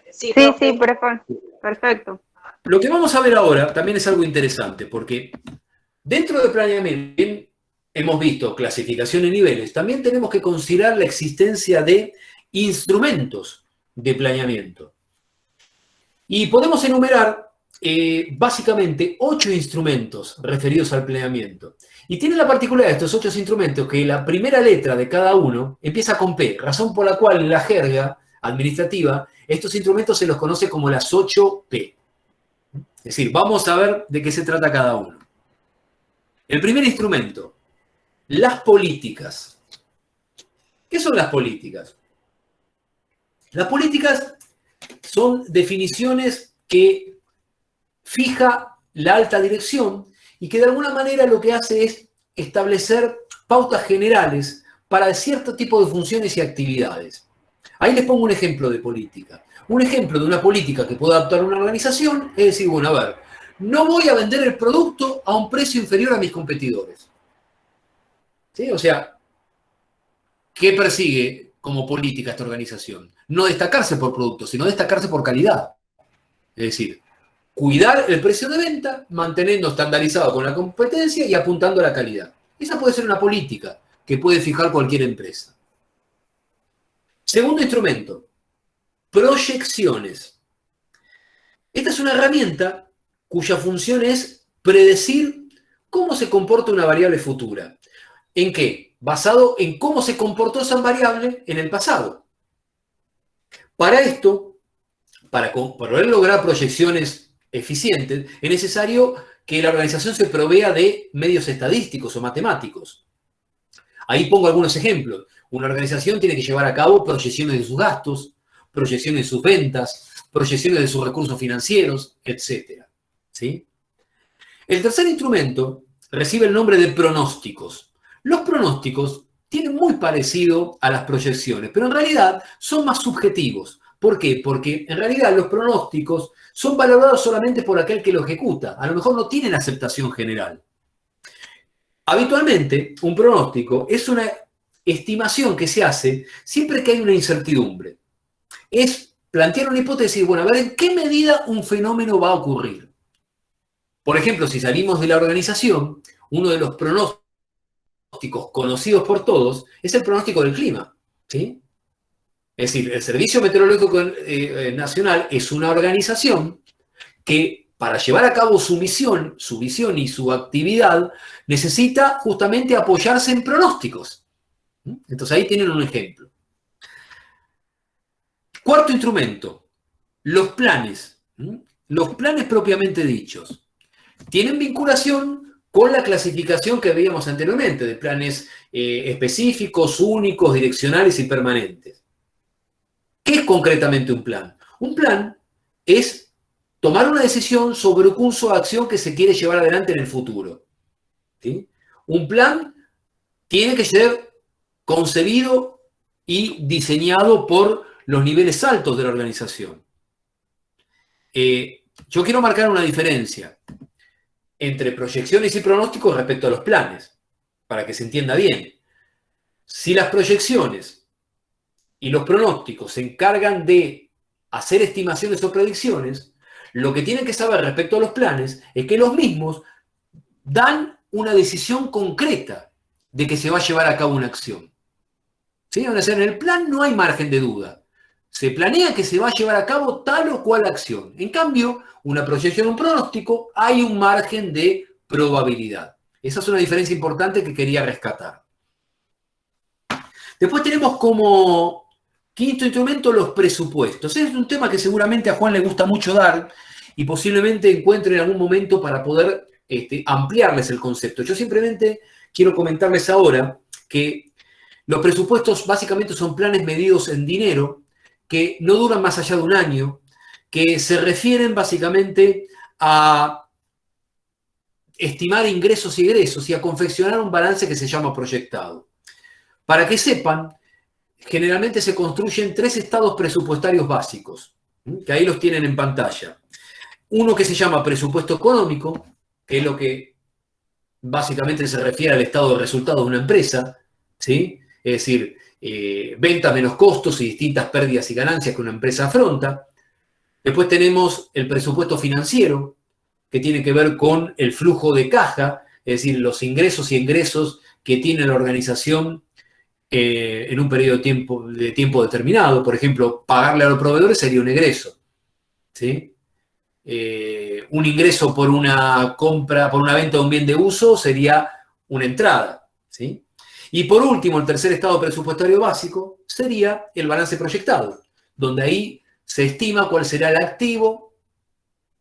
Sí, Sí, perfecto. Lo que vamos a ver ahora también es algo interesante, porque dentro de planeamiento, bien, hemos visto clasificación de niveles, también tenemos que considerar la existencia de instrumentos de planeamiento. Y podemos enumerar básicamente 8 instrumentos referidos al planeamiento. Y tiene la particularidad de estos 8 instrumentos que la primera letra de cada uno empieza con P, razón por la cual en la jerga administrativa estos instrumentos se los conoce como las 8P. Es decir, vamos a ver de qué se trata cada uno. El primer instrumento, las políticas. ¿Qué son las políticas? Las políticas son definiciones que fija la alta dirección y que de alguna manera lo que hace es establecer pautas generales para cierto tipo de funciones y actividades. Ahí les pongo un ejemplo de política. Un ejemplo de una política que pueda adoptar una organización es decir, bueno, a ver, no voy a vender el producto a un precio inferior a mis competidores. ¿Sí? O sea, ¿qué persigue como política esta organización? No destacarse por producto, sino destacarse por calidad. Es decir, cuidar el precio de venta, manteniendo estandarizado con la competencia y apuntando a la calidad. Esa puede ser una política que puede fijar cualquier empresa. Segundo instrumento, proyecciones. Esta es una herramienta cuya función es predecir cómo se comporta una variable futura. ¿En qué? Basado en cómo se comportó esa variable en el pasado. Para esto, para poder lograr proyecciones eficientes, es necesario que la organización se provea de medios estadísticos o matemáticos. Ahí pongo algunos ejemplos. Una organización tiene que llevar a cabo proyecciones de sus gastos, proyecciones de sus ventas, proyecciones de sus recursos financieros, etc. ¿Sí? El tercer instrumento recibe el nombre de pronósticos. Los pronósticos tienen muy parecido a las proyecciones, pero en realidad son más subjetivos. ¿Por qué? Porque en realidad los pronósticos son valorados solamente por aquel que lo ejecuta. A lo mejor no tienen aceptación general. Habitualmente, un pronóstico es una estimación que se hace siempre que hay una incertidumbre. Es plantear una hipótesis, bueno, a ver en qué medida un fenómeno va a ocurrir. Por ejemplo, si salimos de la organización, uno de los pronósticos conocidos por todos es el pronóstico del clima, ¿sí? Es decir, el Servicio Meteorológico Nacional es una organización que para llevar a cabo su misión, su visión y su actividad necesita justamente apoyarse en pronósticos. Entonces ahí tienen un ejemplo. Cuarto instrumento, los planes. Los planes propiamente dichos tienen vinculación con la clasificación que veíamos anteriormente, de planes específicos, únicos, direccionales y permanentes. ¿Qué es concretamente un plan? Un plan es tomar una decisión sobre un curso de acción que se quiere llevar adelante en el futuro. ¿Sí? Un plan tiene que ser concebido y diseñado por los niveles altos de la organización. Yo quiero marcar una diferencia entre proyecciones y pronósticos respecto a los planes, para que se entienda bien. Si las proyecciones y los pronósticos se encargan de hacer estimaciones o predicciones, lo que tienen que saber respecto a los planes es que los mismos dan una decisión concreta de que se va a llevar a cabo una acción. ¿Sí? O sea, en el plan no hay margen de duda. Se planea que se va a llevar a cabo tal o cual acción. En cambio, una proyección o un pronóstico, hay un margen de probabilidad. Esa es una diferencia importante que quería rescatar. Después tenemos como quinto instrumento los presupuestos. Es un tema que seguramente a Juan le gusta mucho dar y posiblemente encuentre en algún momento para poder ampliarles el concepto. Yo simplemente quiero comentarles ahora que los presupuestos básicamente son planes medidos en dinero que no duran más allá de un año, que se refieren básicamente a estimar ingresos y egresos y a confeccionar un balance que se llama proyectado. Para que sepan, generalmente se construyen 3 estados presupuestarios básicos, que ahí los tienen en pantalla. Uno que se llama presupuesto económico, que es lo que básicamente se refiere al estado de resultado de una empresa, ¿sí? Es decir, ventas menos costos y distintas pérdidas y ganancias que una empresa afronta. Después tenemos el presupuesto financiero, que tiene que ver con el flujo de caja, es decir, los ingresos y egresos que tiene la organización en un periodo de tiempo determinado. Por ejemplo, pagarle a los proveedores sería un egreso, ¿sí? Un ingreso por una compra, por una venta de un bien de uso sería una entrada, ¿sí? Y por último, el tercer estado presupuestario básico sería el balance proyectado, donde ahí se estima cuál será el activo,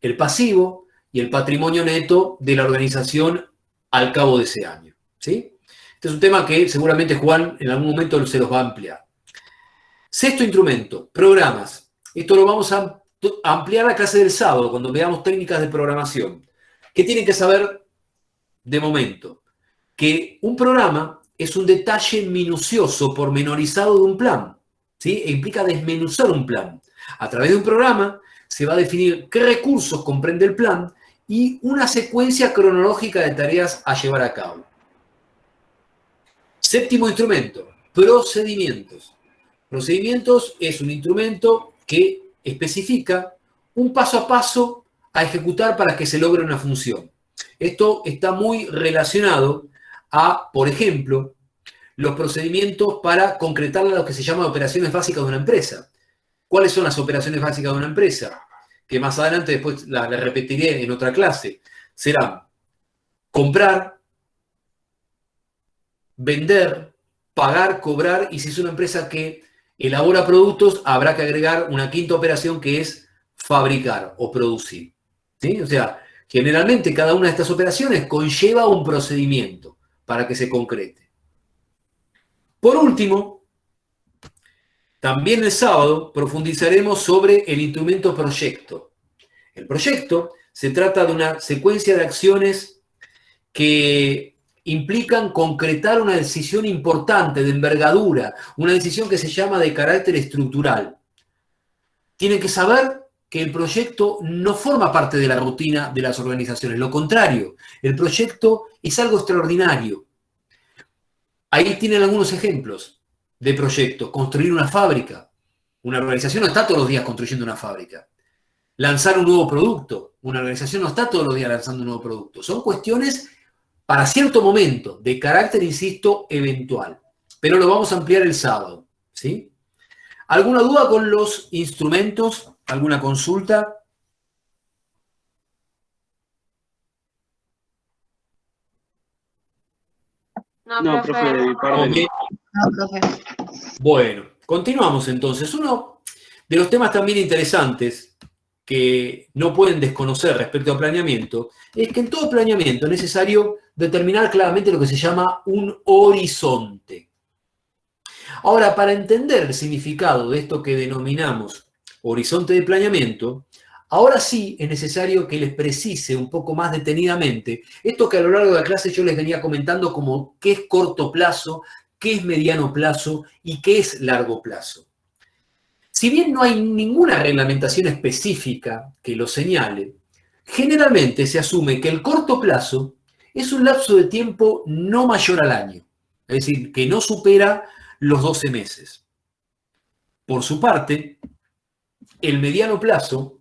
el pasivo y el patrimonio neto de la organización al cabo de ese año, ¿sí? Este es un tema que seguramente Juan en algún momento se los va a ampliar. Sexto instrumento, programas. Esto lo vamos a ampliar la clase del sábado, cuando veamos técnicas de programación. ¿Qué tienen que saber de momento? Que un programa es un detalle minucioso, pormenorizado de un plan, ¿sí? E implica desmenuzar un plan. A través de un programa se va a definir qué recursos comprende el plan y una secuencia cronológica de tareas a llevar a cabo. Séptimo instrumento, procedimientos. Procedimientos es un instrumento que especifica un paso a paso a ejecutar para que se logre una función. Esto está muy relacionado a, por ejemplo, los procedimientos para concretar lo que se llama operaciones básicas de una empresa. ¿Cuáles son las operaciones básicas de una empresa? Que más adelante después las repetiré en otra clase. Serán comprar, vender, pagar, cobrar, y si es una empresa que elabora productos, habrá que agregar una quinta operación que es fabricar o producir. ¿Sí? O sea, generalmente cada una de estas operaciones conlleva un procedimiento para que se concrete. Por último, también el sábado profundizaremos sobre el instrumento proyecto. El proyecto se trata de una secuencia de acciones que implican concretar una decisión importante, de envergadura, una decisión que se llama de carácter estructural. Tienen que saber que el proyecto no forma parte de la rutina de las organizaciones, lo contrario, el proyecto es algo extraordinario. Ahí tienen algunos ejemplos de proyectos. Construir una fábrica. Una organización no está todos los días construyendo una fábrica. Lanzar un nuevo producto. Una organización no está todos los días lanzando un nuevo producto. Son cuestiones para cierto momento, de carácter, insisto, eventual. Pero lo vamos a ampliar el sábado, ¿sí? ¿Alguna duda con los instrumentos? ¿Alguna consulta? No, profe, de mi parte. Ok. No, profe. Bueno, continuamos entonces. Uno de los temas también interesantes que no pueden desconocer respecto al planeamiento es que en todo planeamiento es necesario determinar claramente lo que se llama un horizonte. Ahora, para entender el significado de esto que denominamos horizonte de planeamiento, ahora sí es necesario que les precise un poco más detenidamente esto que a lo largo de la clase yo les venía comentando como qué es corto plazo, qué es mediano plazo y qué es largo plazo. Si bien no hay ninguna reglamentación específica que lo señale, generalmente se asume que el corto plazo es un lapso de tiempo no mayor al año, es decir, que no supera los 12 meses. Por su parte, el mediano plazo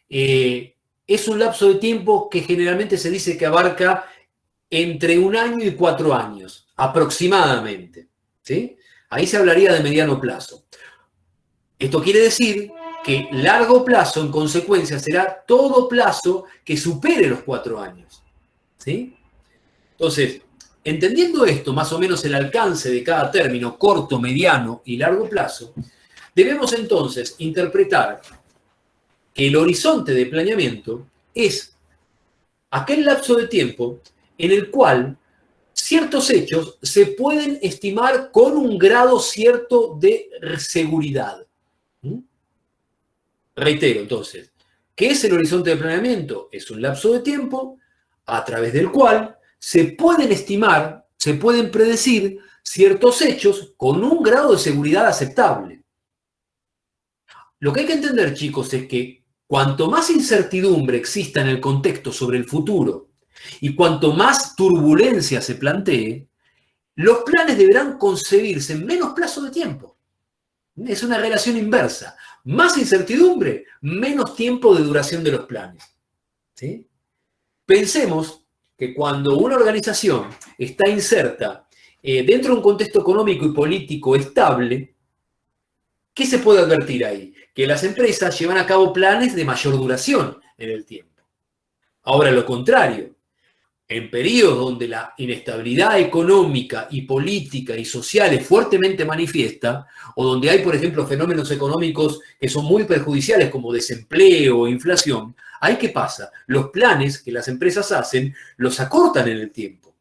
es un lapso de tiempo que generalmente se dice que abarca entre 1 año y 4 años, aproximadamente, ¿sí? Ahí se hablaría de mediano plazo. Esto quiere decir que largo plazo, en consecuencia, será todo plazo que supere los 4 años, ¿sí? Entonces, entendiendo esto, más o menos el alcance de cada término, corto, mediano y largo plazo, debemos entonces interpretar que el horizonte de planeamiento es aquel lapso de tiempo en el cual ciertos hechos se pueden estimar con un grado cierto de seguridad. Reitero, entonces, ¿qué es el horizonte de planeamiento? Es un lapso de tiempo a través del cual se pueden estimar, se pueden predecir ciertos hechos con un grado de seguridad aceptable. Lo que hay que entender, chicos, es que cuanto más incertidumbre exista en el contexto sobre el futuro y cuanto más turbulencia se plantee, los planes deberán concebirse en menos plazo de tiempo. Es una relación inversa. Más incertidumbre, menos tiempo de duración de los planes. ¿Sí? Pensemos que cuando una organización está inserta dentro de un contexto económico y político estable, ¿qué se puede advertir ahí? Que las empresas llevan a cabo planes de mayor duración en el tiempo. Ahora, lo contrario, en periodos donde la inestabilidad económica y política y social es fuertemente manifiesta, o donde hay, por ejemplo, fenómenos económicos que son muy perjudiciales como desempleo o inflación, ¿ahí qué pasa? Los planes que las empresas hacen los acortan en el tiempo.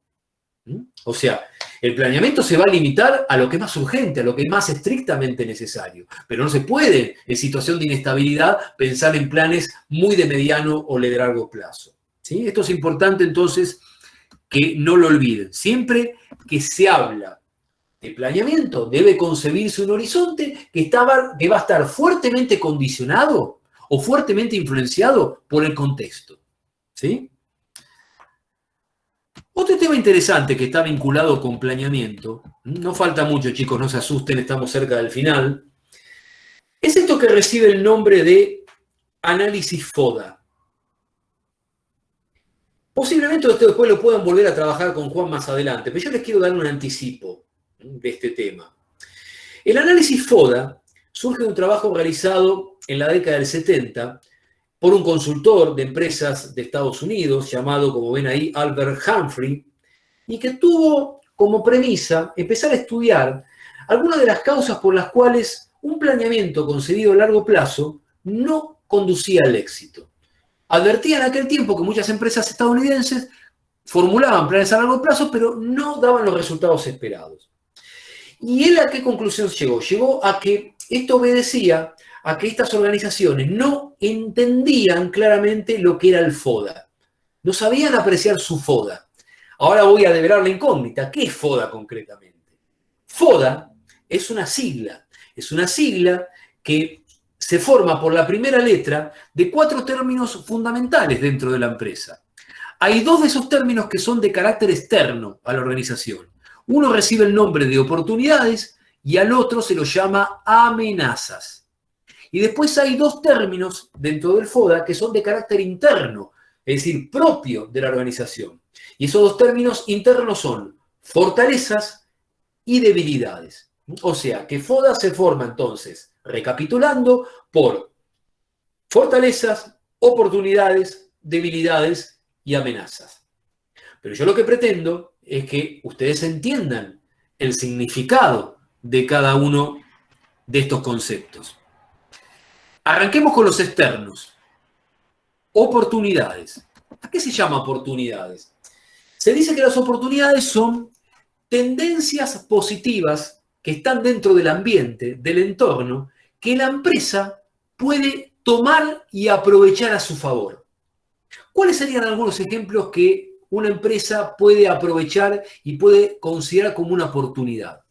O sea, el planeamiento se va a limitar a lo que es más urgente, a lo que es más estrictamente necesario. Pero no se puede, en situación de inestabilidad, pensar en planes muy de mediano o de largo plazo. ¿Sí? Esto es importante, entonces, que no lo olviden. Siempre que se habla de planeamiento, debe concebirse un horizonte que va a estar fuertemente condicionado o fuertemente influenciado por el contexto. ¿Sí? Otro tema interesante que está vinculado con planeamiento, no falta mucho, chicos, no se asusten, estamos cerca del final, es esto que recibe el nombre de análisis FODA. Posiblemente ustedes después lo puedan volver a trabajar con Juan más adelante, pero yo les quiero dar un anticipo de este tema. El análisis FODA surge de un trabajo realizado en la década del 70 por un consultor de empresas de Estados Unidos llamado, como ven ahí, Albert Humphrey, y que tuvo como premisa empezar a estudiar algunas de las causas por las cuales un planeamiento concebido a largo plazo no conducía al éxito. Advertía en aquel tiempo que muchas empresas estadounidenses formulaban planes a largo plazo, pero no daban los resultados esperados. ¿Y él a qué conclusión llegó? Llegó a que esto obedecía a que estas organizaciones no entendían claramente lo que era el FODA. No sabían apreciar su FODA. Ahora voy a develar la incógnita. ¿Qué es FODA concretamente? FODA es una sigla. Es una sigla que se forma por la primera letra de 4 términos fundamentales dentro de la empresa. Hay 2 de esos términos que son de carácter externo a la organización. Uno recibe el nombre de oportunidades y al otro se lo llama amenazas. Y después hay 2 términos dentro del FODA que son de carácter interno, es decir, propio de la organización. Y esos 2 términos internos son fortalezas y debilidades. O sea, que FODA se forma entonces, recapitulando, por fortalezas, oportunidades, debilidades y amenazas. Pero yo lo que pretendo es que ustedes entiendan el significado de cada uno de estos conceptos. Arranquemos con los externos. Oportunidades. ¿A qué se llama oportunidades? Se dice que las oportunidades son tendencias positivas que están dentro del ambiente, del entorno, que la empresa puede tomar y aprovechar a su favor. ¿Cuáles serían algunos ejemplos que una empresa puede aprovechar y puede considerar como una oportunidad?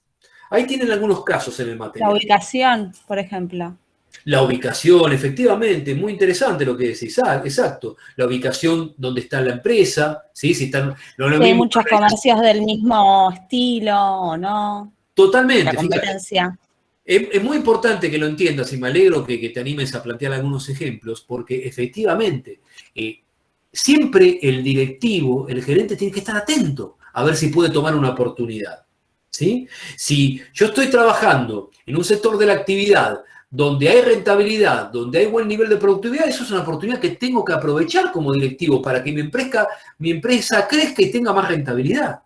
Ahí tienen algunos casos en el material. La ubicación, por ejemplo. La ubicación, efectivamente, muy interesante lo que decís. Exacto. La ubicación donde está la empresa, ¿sí? Si están, hay muchos comercios del mismo estilo o no. Totalmente. La competencia. Es muy importante que lo entiendas y me alegro que te animes a plantear algunos ejemplos, porque efectivamente siempre el directivo, el gerente tiene que estar atento a ver si puede tomar una oportunidad, ¿sí? Si yo estoy trabajando en un sector de la actividad donde hay rentabilidad, donde hay buen nivel de productividad, eso es una oportunidad que tengo que aprovechar como directivo para que mi empresa crezca y tenga más rentabilidad.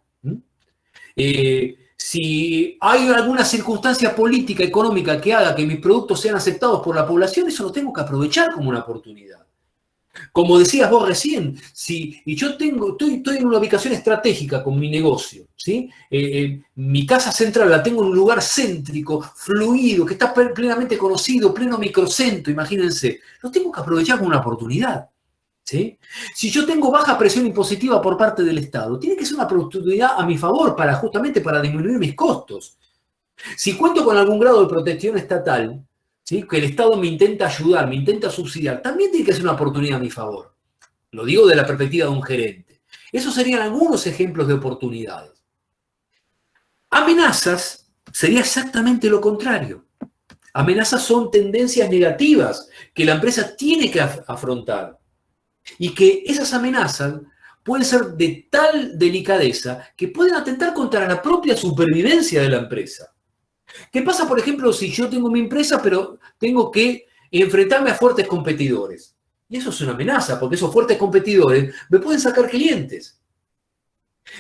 Si hay alguna circunstancia política, económica que haga que mis productos sean aceptados por la población, eso lo tengo que aprovechar como una oportunidad. Como decías vos recién, y yo estoy en una ubicación estratégica con mi negocio, ¿sí? Mi casa central la tengo en un lugar céntrico, fluido, que está plenamente conocido, pleno microcentro, imagínense. Lo tengo que aprovechar como una oportunidad, ¿sí? Si yo tengo baja presión impositiva por parte del Estado, tiene que ser una oportunidad a mi favor justamente para disminuir mis costos. Si cuento con algún grado de protección estatal, ¿sí? Que el Estado me intenta ayudar, me intenta subsidiar, también tiene que ser una oportunidad a mi favor. Lo digo de la perspectiva de un gerente. Esos serían algunos ejemplos de oportunidades. Amenazas sería exactamente lo contrario. Amenazas son tendencias negativas que la empresa tiene que afrontar. Y que esas amenazas pueden ser de tal delicadeza que pueden atentar contra la propia supervivencia de la empresa. ¿Qué pasa, por ejemplo, si yo tengo mi empresa, pero tengo que enfrentarme a fuertes competidores? Y eso es una amenaza, porque esos fuertes competidores me pueden sacar clientes.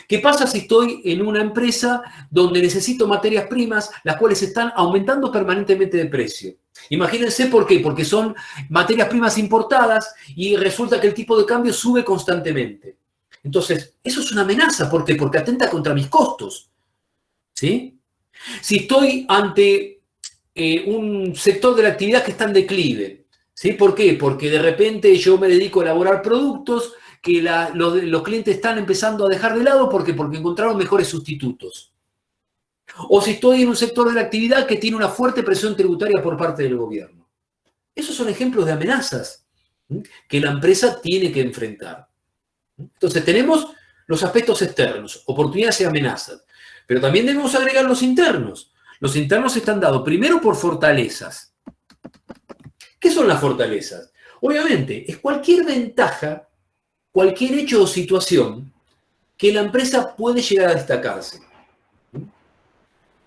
¿Qué pasa si estoy en una empresa donde necesito materias primas, las cuales están aumentando permanentemente de precio? Imagínense por qué, porque son materias primas importadas y resulta que el tipo de cambio sube constantemente. Entonces, eso es una amenaza. ¿Por qué? Porque atenta contra mis costos, ¿sí? Si estoy ante un sector de la actividad que está en declive, ¿sí? ¿Por qué? Porque de repente yo me dedico a elaborar productos que los clientes están empezando a dejar de lado porque encontraron mejores sustitutos. O si estoy en un sector de la actividad que tiene una fuerte presión tributaria por parte del gobierno. Esos son ejemplos de amenazas que la empresa tiene que enfrentar. Entonces tenemos los aspectos externos, oportunidades y amenazas. Pero también debemos agregar los internos. Los internos están dados primero por fortalezas. ¿Qué son las fortalezas? Obviamente, es cualquier ventaja, cualquier hecho o situación que la empresa puede llegar a destacarse.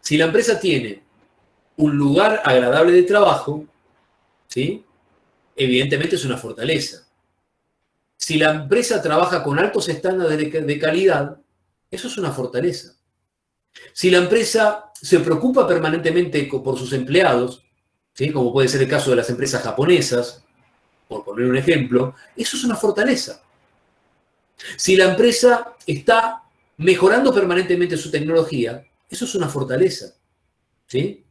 Si la empresa tiene un lugar agradable de trabajo, ¿sí? Evidentemente es una fortaleza. Si la empresa trabaja con altos estándares de calidad, eso es una fortaleza. Si la empresa se preocupa permanentemente por sus empleados, ¿sí? Como puede ser el caso de las empresas japonesas, por poner un ejemplo, eso es una fortaleza. Si la empresa está mejorando permanentemente su tecnología, eso es una fortaleza, ¿sí?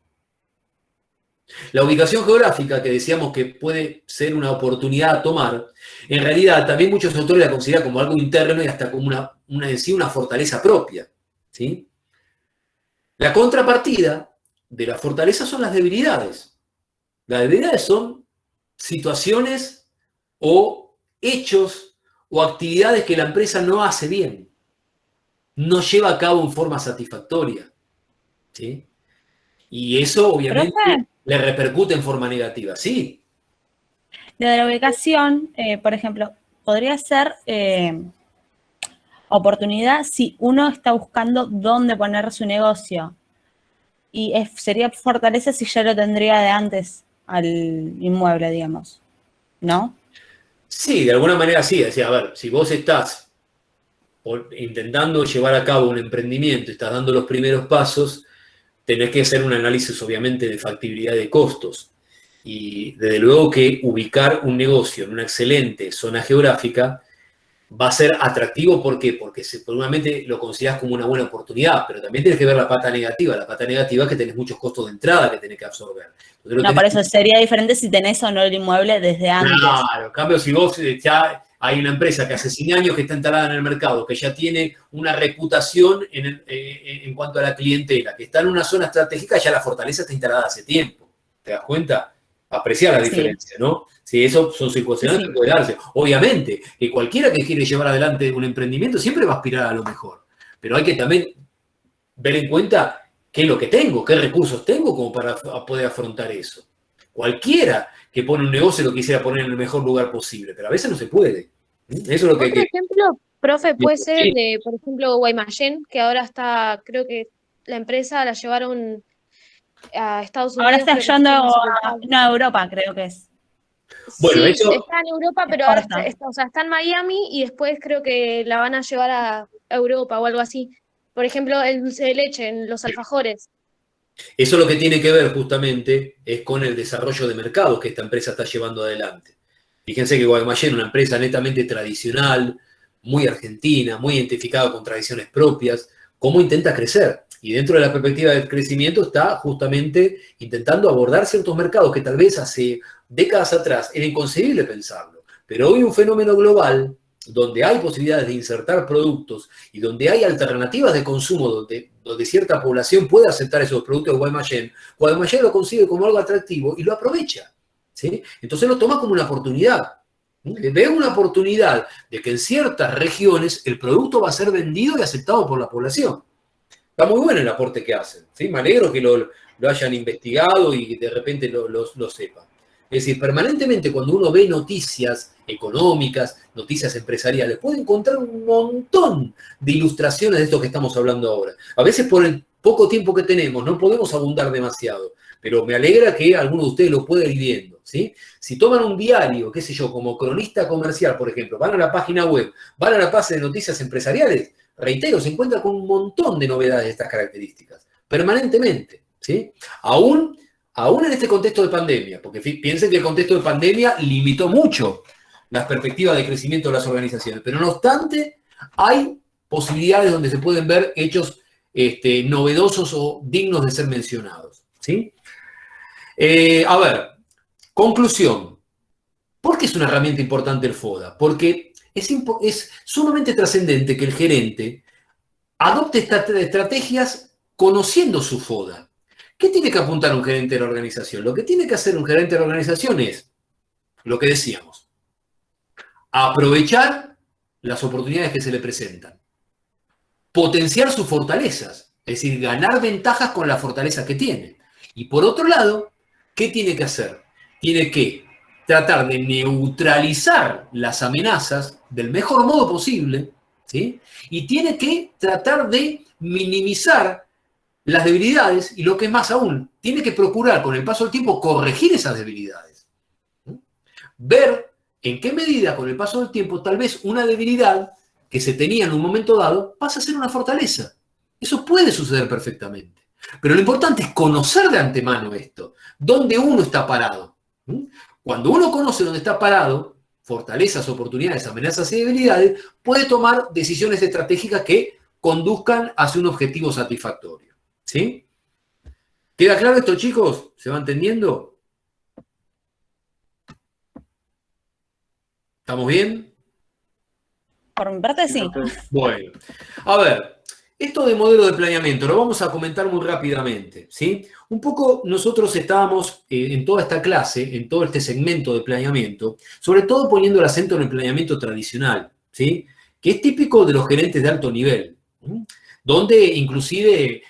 La ubicación geográfica, que decíamos que puede ser una oportunidad a tomar, en realidad también muchos autores la consideran como algo interno y hasta como una fortaleza propia, ¿sí? La contrapartida de la fortaleza son las debilidades. Las debilidades son situaciones o hechos o actividades que la empresa no hace bien, no lleva a cabo en forma satisfactoria, ¿sí? Y eso obviamente Profe, le repercute en forma negativa, ¿sí? lo de la ubicación, por ejemplo, podría ser oportunidad si uno está buscando dónde poner su negocio. Y sería fortaleza si ya lo tendría de antes al inmueble, digamos, ¿no? Sí, de alguna manera sí. Es decir, a ver, si vos estás intentando llevar a cabo un emprendimiento, estás dando los primeros pasos, tenés que hacer un análisis obviamente de factibilidad de costos. Y desde luego que ubicar un negocio en una excelente zona geográfica va a ser atractivo. ¿Por qué? Porque seguramente lo consideras como una buena oportunidad, pero también tienes que ver la pata negativa. La pata negativa es que tenés muchos costos de entrada que tenés que absorber. No, por eso sería diferente si tenés o no el inmueble desde antes. Claro, en cambio, si vos ya hay una empresa que hace 100 años que está instalada en el mercado, que ya tiene una reputación en cuanto a la clientela, que está en una zona estratégica, ya la fortaleza está instalada hace tiempo. ¿Te das cuenta? Apreciar la diferencia, ¿no? Sí, eso son situaciones que pueden darse. Obviamente, que cualquiera que quiere llevar adelante un emprendimiento siempre va a aspirar a lo mejor. Pero hay que también ver en cuenta qué es lo que tengo, qué recursos tengo como para poder afrontar eso. Cualquiera que pone un negocio lo quisiera poner en el mejor lugar posible, pero a veces no se puede. Eso es lo que hay Otro que... ejemplo, profe, puede ser Sí. de, por ejemplo, Guaymallén, que ahora está, creo que la empresa la llevaron a Estados Unidos. Ahora está creo que yendo tiene a sucursal. Europa, creo que es. Bueno, Sí, eso... está en Europa, pero ahora está en Miami y después creo que la van a llevar a Europa o algo así. Por ejemplo, el dulce de leche, en los alfajores. Eso lo que tiene que ver justamente es con el desarrollo de mercados que esta empresa está llevando adelante. Fíjense que Guaymallén, una empresa netamente tradicional, muy argentina, muy identificada con tradiciones propias, cómo intenta crecer. Y dentro de la perspectiva del crecimiento está justamente intentando abordar ciertos mercados que tal vez hace décadas atrás era inconcebible pensarlo. Pero hoy un fenómeno global donde hay posibilidades de insertar productos y donde hay alternativas de consumo, donde cierta población puede aceptar esos productos de Guaymallén lo consigue como algo atractivo y lo aprovecha, ¿sí? Entonces lo toma como una oportunidad. Ve una oportunidad de que en ciertas regiones el producto va a ser vendido y aceptado por la población. Está muy bueno el aporte que hacen, ¿sí? Me alegro que lo hayan investigado y que de repente lo sepan. Es decir, permanentemente cuando uno ve noticias económicas, noticias empresariales, puede encontrar un montón de ilustraciones de esto que estamos hablando ahora. A veces por el poco tiempo que tenemos no podemos abundar demasiado, pero me alegra que alguno de ustedes lo pueda ir viendo, ¿sí? Si toman un diario, qué sé yo, como cronista comercial, por ejemplo, van a la página web, van a la página de noticias empresariales, reitero, se encuentra con un montón de novedades de estas características, permanentemente, ¿sí? Aún en este contexto de pandemia, porque piensen que el contexto de pandemia limitó mucho las perspectivas de crecimiento de las organizaciones, pero no obstante, hay posibilidades donde se pueden ver hechos novedosos o dignos de ser mencionados, ¿sí? A ver, conclusión. ¿Por qué es una herramienta importante el FODA? Porque es sumamente trascendente que el gerente adopte estas estrategias conociendo su FODA. ¿Qué tiene que apuntar un gerente de la organización? Lo que tiene que hacer un gerente de la organización es lo que decíamos: aprovechar las oportunidades que se le presentan, potenciar sus fortalezas, es decir, ganar ventajas con las fortalezas que tiene. Y por otro lado, ¿qué tiene que hacer? Tiene que tratar de neutralizar las amenazas del mejor modo posible, ¿sí? Y tiene que tratar de minimizar las debilidades y, lo que es más aún, tiene que procurar con el paso del tiempo corregir esas debilidades. Ver en qué medida con el paso del tiempo tal vez una debilidad que se tenía en un momento dado pasa a ser una fortaleza. Eso puede suceder perfectamente. Pero lo importante es conocer de antemano esto, dónde uno está parado. Cuando uno conoce dónde está parado, fortalezas, oportunidades, amenazas y debilidades, puede tomar decisiones estratégicas que conduzcan hacia un objetivo satisfactorio. ¿Sí? ¿Queda claro esto, chicos? ¿Se va entendiendo? ¿Estamos bien? Por mi parte, sí. Bueno, a ver, esto de modelo de planeamiento lo vamos a comentar muy rápidamente, ¿sí? Un poco nosotros estábamos en toda esta clase, en todo este segmento de planeamiento, sobre todo poniendo el acento en el planeamiento tradicional, ¿sí? Que es típico de los gerentes de alto nivel, ¿sí? Donde inclusive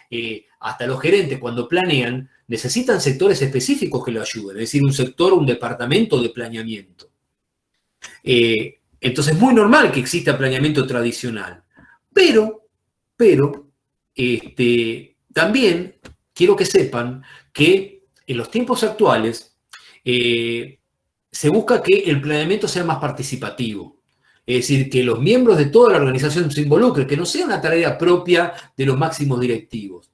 hasta los gerentes cuando planean necesitan sectores específicos que lo ayuden, es decir, un sector, un departamento de planeamiento. Entonces es muy normal que exista planeamiento tradicional, pero también quiero que sepan que en los tiempos actuales se busca que el planeamiento sea más participativo. Es decir, que los miembros de toda la organización se involucren, que no sea una tarea propia de los máximos directivos.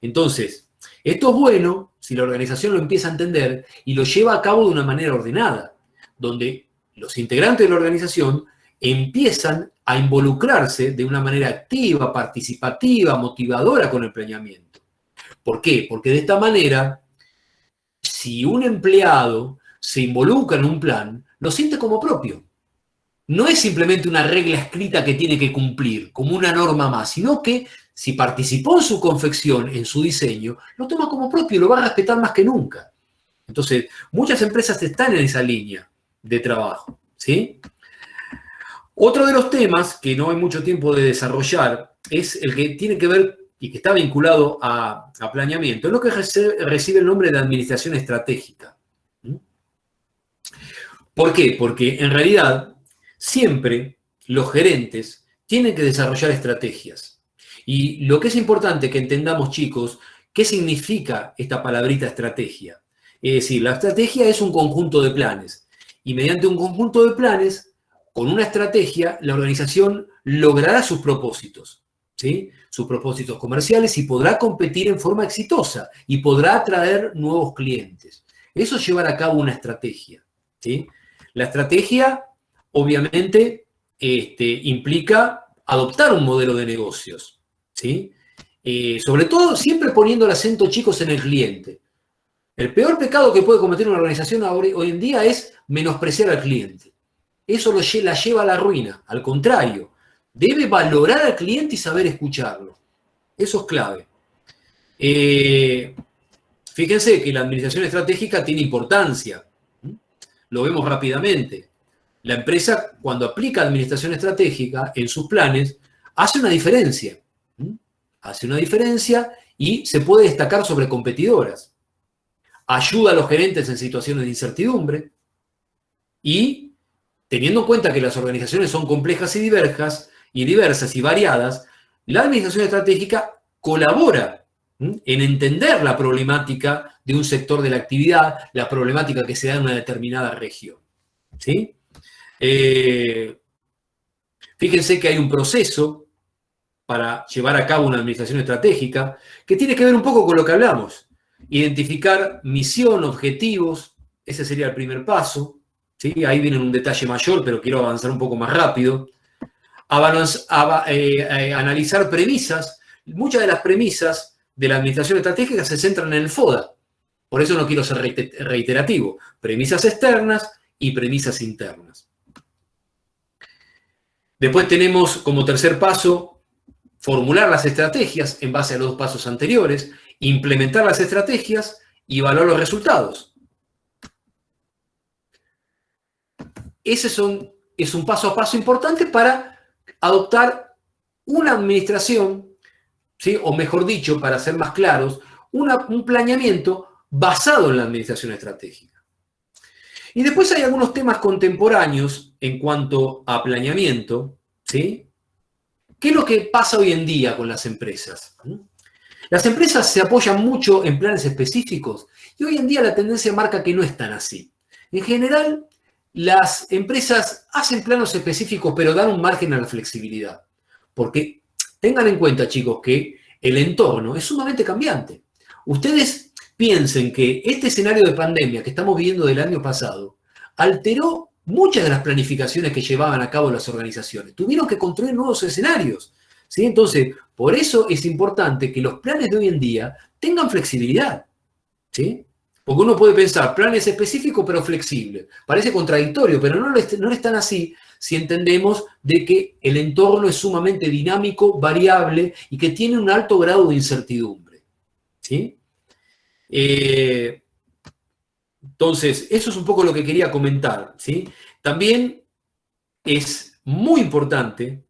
Entonces, esto es bueno si la organización lo empieza a entender y lo lleva a cabo de una manera ordenada, donde los integrantes de la organización empiezan a involucrarse de una manera activa, participativa, motivadora con el planeamiento. ¿Por qué? Porque de esta manera, si un empleado se involucra en un plan, lo siente como propio. No es simplemente una regla escrita que tiene que cumplir, como una norma más, sino que si participó en su confección, en su diseño, lo toma como propio y lo va a respetar más que nunca. Entonces, muchas empresas están en esa línea de trabajo, ¿sí? Otro de los temas que no hay mucho tiempo de desarrollar es el que tiene que ver y que está vinculado a planeamiento. Es lo que recibe el nombre de administración estratégica. ¿Por qué? Porque en realidad siempre los gerentes tienen que desarrollar estrategias. Y lo que es importante que entendamos, chicos, ¿qué significa esta palabrita estrategia? Es decir, la estrategia es un conjunto de planes. Y mediante un conjunto de planes, con una estrategia, la organización logrará sus propósitos, ¿sí? Sus propósitos comerciales y podrá competir en forma exitosa y podrá atraer nuevos clientes. Eso es llevar a cabo una estrategia, ¿sí? La estrategia, obviamente, implica adoptar un modelo de negocios, ¿sí? Sobre todo, siempre poniendo el acento, chicos, en el cliente. El peor pecado que puede cometer una organización hoy en día es menospreciar al cliente. Eso la lleva a la ruina. Al contrario, debe valorar al cliente y saber escucharlo. Eso es clave. Fíjense que la administración estratégica tiene importancia. Lo vemos rápidamente. La empresa, cuando aplica administración estratégica en sus planes, hace una diferencia. Hace una diferencia y se puede destacar sobre competidoras. Ayuda a los gerentes en situaciones de incertidumbre y, teniendo en cuenta que las organizaciones son complejas y diversas y variadas, la administración estratégica colabora en entender la problemática de un sector de la actividad, la problemática que se da en una determinada región. ¿Sí? Fíjense que hay un proceso para llevar a cabo una administración estratégica que tiene que ver un poco con lo que hablamos. Identificar misión, objetivos, ese sería el primer paso. ¿Sí? Ahí viene un detalle mayor, pero quiero avanzar un poco más rápido. Analizar premisas. Muchas de las premisas de la administración estratégica se centran en el FODA. Por eso no quiero ser reiterativo. Premisas externas y premisas internas. Después tenemos como tercer paso formular las estrategias en base a los dos pasos anteriores, implementar las estrategias y evaluar los resultados. Ese es un paso a paso importante para adoptar una administración, ¿sí? O mejor dicho, para ser más claros, un planeamiento basado en la administración estratégica. Y después hay algunos temas contemporáneos en cuanto a planeamiento, ¿sí? ¿Qué es lo que pasa hoy en día con las empresas? Las empresas se apoyan mucho en planes específicos y hoy en día la tendencia marca que no es tan así. En general, las empresas hacen planos específicos, pero dan un margen a la flexibilidad. Porque tengan en cuenta, chicos, que el entorno es sumamente cambiante. Ustedes piensen que este escenario de pandemia que estamos viviendo del año pasado alteró muchas de las planificaciones que llevaban a cabo las organizaciones. Tuvieron que construir nuevos escenarios, ¿sí? Entonces, por eso es importante que los planes de hoy en día tengan flexibilidad, ¿sí? Porque uno puede pensar planes específicos pero flexibles. Parece contradictorio, pero no es tan así si entendemos de que el entorno es sumamente dinámico, variable y que tiene un alto grado de incertidumbre, ¿sí? Entonces, eso es un poco lo que quería comentar, ¿sí? También es muy importante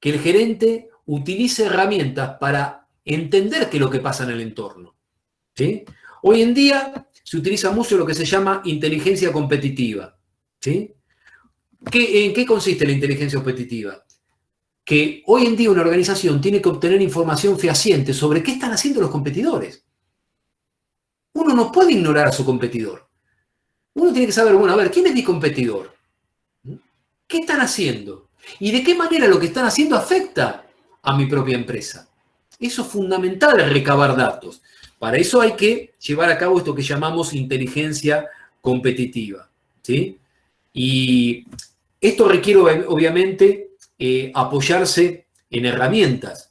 que el gerente utilice herramientas para entender qué es lo que pasa en el entorno, ¿sí? Hoy en día se utiliza mucho lo que se llama inteligencia competitiva, ¿sí? ¿En qué consiste la inteligencia competitiva? Que hoy en día una organización tiene que obtener información fehaciente sobre qué están haciendo los competidores. Uno no puede ignorar a su competidor. Uno tiene que saber, bueno, a ver, ¿quién es mi competidor? ¿Qué están haciendo? ¿Y de qué manera lo que están haciendo afecta a mi propia empresa? Eso es fundamental, recabar datos. Para eso hay que llevar a cabo esto que llamamos inteligencia competitiva, ¿sí? Y esto requiere, obviamente, apoyarse en herramientas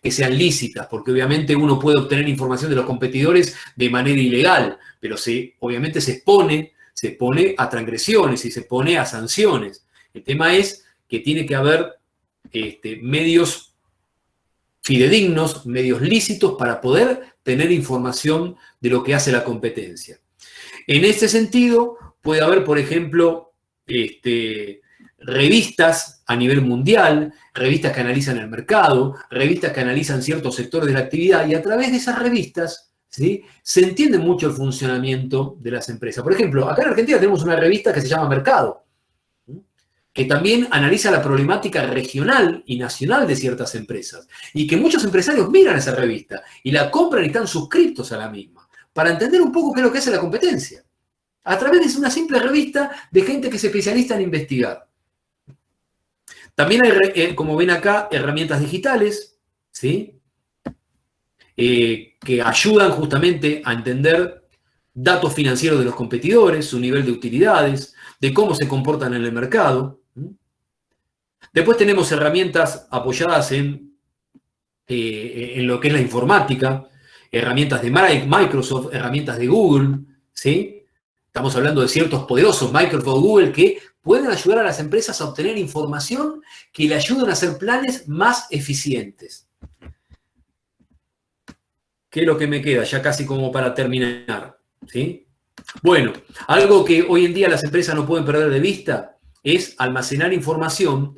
que sean lícitas, porque obviamente uno puede obtener información de los competidores de manera ilegal, pero obviamente se expone a transgresiones y se expone a sanciones. El tema es que tiene que haber medios fidedignos, medios lícitos para poder tener información de lo que hace la competencia. En este sentido, puede haber, por ejemplo, revistas a nivel mundial, revistas que analizan el mercado, revistas que analizan ciertos sectores de la actividad, y a través de esas revistas, ¿sí?, se entiende mucho el funcionamiento de las empresas. Por ejemplo, acá en Argentina tenemos una revista que se llama Mercado, que también analiza la problemática regional y nacional de ciertas empresas, y que muchos empresarios miran esa revista y la compran y están suscriptos a la misma, para entender un poco qué es lo que hace la competencia, a través de una simple revista de gente que se especializa en investigar. También hay, como ven acá, herramientas digitales, ¿sí?, que ayudan justamente a entender datos financieros de los competidores, su nivel de utilidades, de cómo se comportan en el mercado. Después tenemos herramientas apoyadas en lo que es la informática, herramientas de Microsoft, herramientas de Google, ¿sí? Estamos hablando de ciertos poderosos, Microsoft o Google, que pueden ayudar a las empresas a obtener información que le ayuden a hacer planes más eficientes. ¿Qué es lo que me queda? Ya casi como para terminar, ¿sí? Bueno, algo que hoy en día las empresas no pueden perder de vista es almacenar información,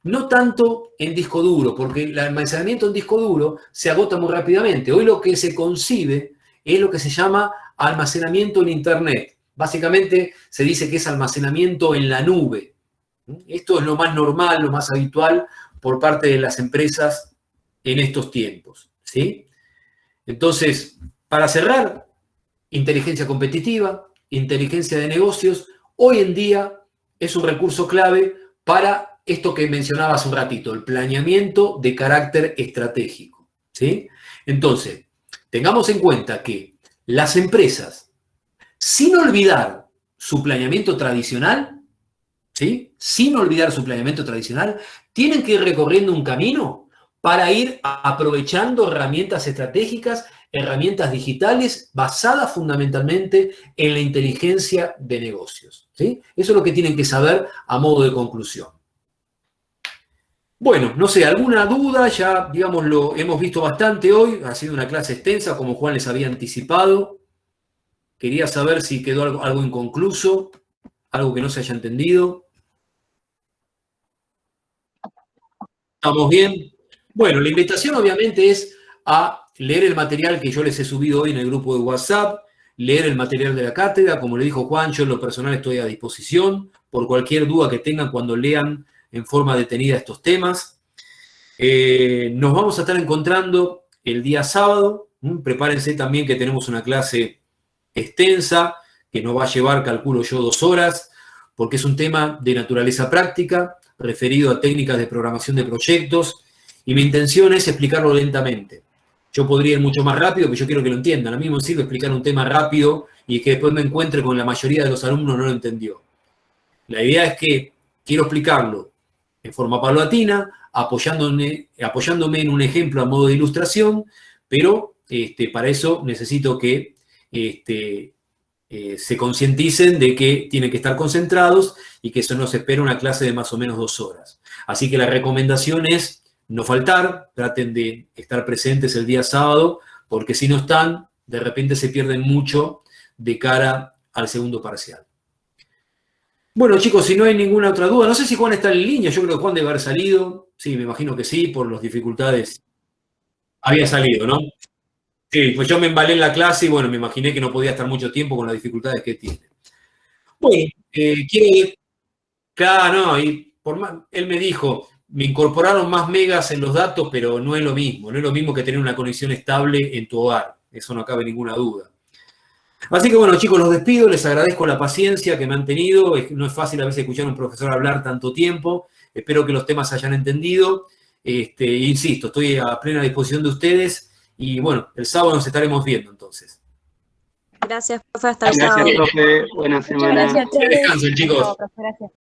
no tanto en disco duro, porque el almacenamiento en disco duro se agota muy rápidamente. Hoy lo que se concibe es lo que se llama almacenamiento en Internet. Básicamente se dice que es almacenamiento en la nube. Esto es lo más normal, lo más habitual por parte de las empresas en estos tiempos, ¿sí? Entonces, para cerrar, inteligencia competitiva, inteligencia de negocios, hoy en día es un recurso clave para esto que mencionaba hace un ratito, el planeamiento de carácter estratégico, ¿sí? Entonces, tengamos en cuenta que las empresas, sin olvidar su planeamiento tradicional, ¿sí?, sin olvidar su planeamiento tradicional, tienen que ir recorriendo un camino para ir aprovechando herramientas estratégicas, herramientas digitales basadas fundamentalmente en la inteligencia de negocios, ¿sí? Eso es lo que tienen que saber a modo de conclusión. Bueno, no sé, ¿alguna duda? Ya, digamos, lo hemos visto bastante hoy. Ha sido una clase extensa, como Juan les había anticipado. Quería saber si quedó algo inconcluso, algo que no se haya entendido. ¿Estamos bien? Bueno, la invitación obviamente es a leer el material que yo les he subido hoy en el grupo de WhatsApp, leer el material de la cátedra. Como le dijo Juan, yo en lo personal estoy a disposición por cualquier duda que tengan cuando lean en forma detenida estos temas. Nos vamos a estar encontrando el día sábado. Prepárense también que tenemos una clase extensa que nos va a llevar, calculo yo, 2 horas, porque es un tema de naturaleza práctica, referido a técnicas de programación de proyectos Y mi intención es explicarlo lentamente. Yo podría ir mucho más rápido, pero yo quiero que lo entiendan. A mí me sirve explicar un tema rápido y que después me encuentre con la mayoría de los alumnos no lo entendió. La idea es que quiero explicarlo en forma paulatina, apoyándome en un ejemplo a modo de ilustración, pero para eso necesito que se concienticen de que tienen que estar concentrados y que eso nos espera una clase de más o menos 2 horas. Así que la recomendación es no faltar, traten de estar presentes el día sábado, porque si no están, de repente se pierden mucho de cara al segundo parcial. Bueno, chicos, si no hay ninguna otra duda, no sé si Juan está en línea, yo creo que Juan debe haber salido, sí, me imagino que sí, por las dificultades. Había salido, ¿no? Sí, pues yo me embalé en la clase y bueno, me imaginé que no podía estar mucho tiempo con las dificultades que tiene. Bueno, claro, no, y él me dijo, me incorporaron más megas en los datos, pero no es lo mismo que tener una conexión estable en tu hogar, eso no cabe ninguna duda. Así que bueno, chicos, los despido, les agradezco la paciencia que me han tenido, no es fácil a veces escuchar a un profesor hablar tanto tiempo, espero que los temas se hayan entendido, insisto, estoy a plena disposición de ustedes, y bueno, el sábado nos estaremos viendo entonces. Gracias, profe, hasta el sábado. Gracias, profe, buena semana. Gracias. Que descansen, chicos. Gracias.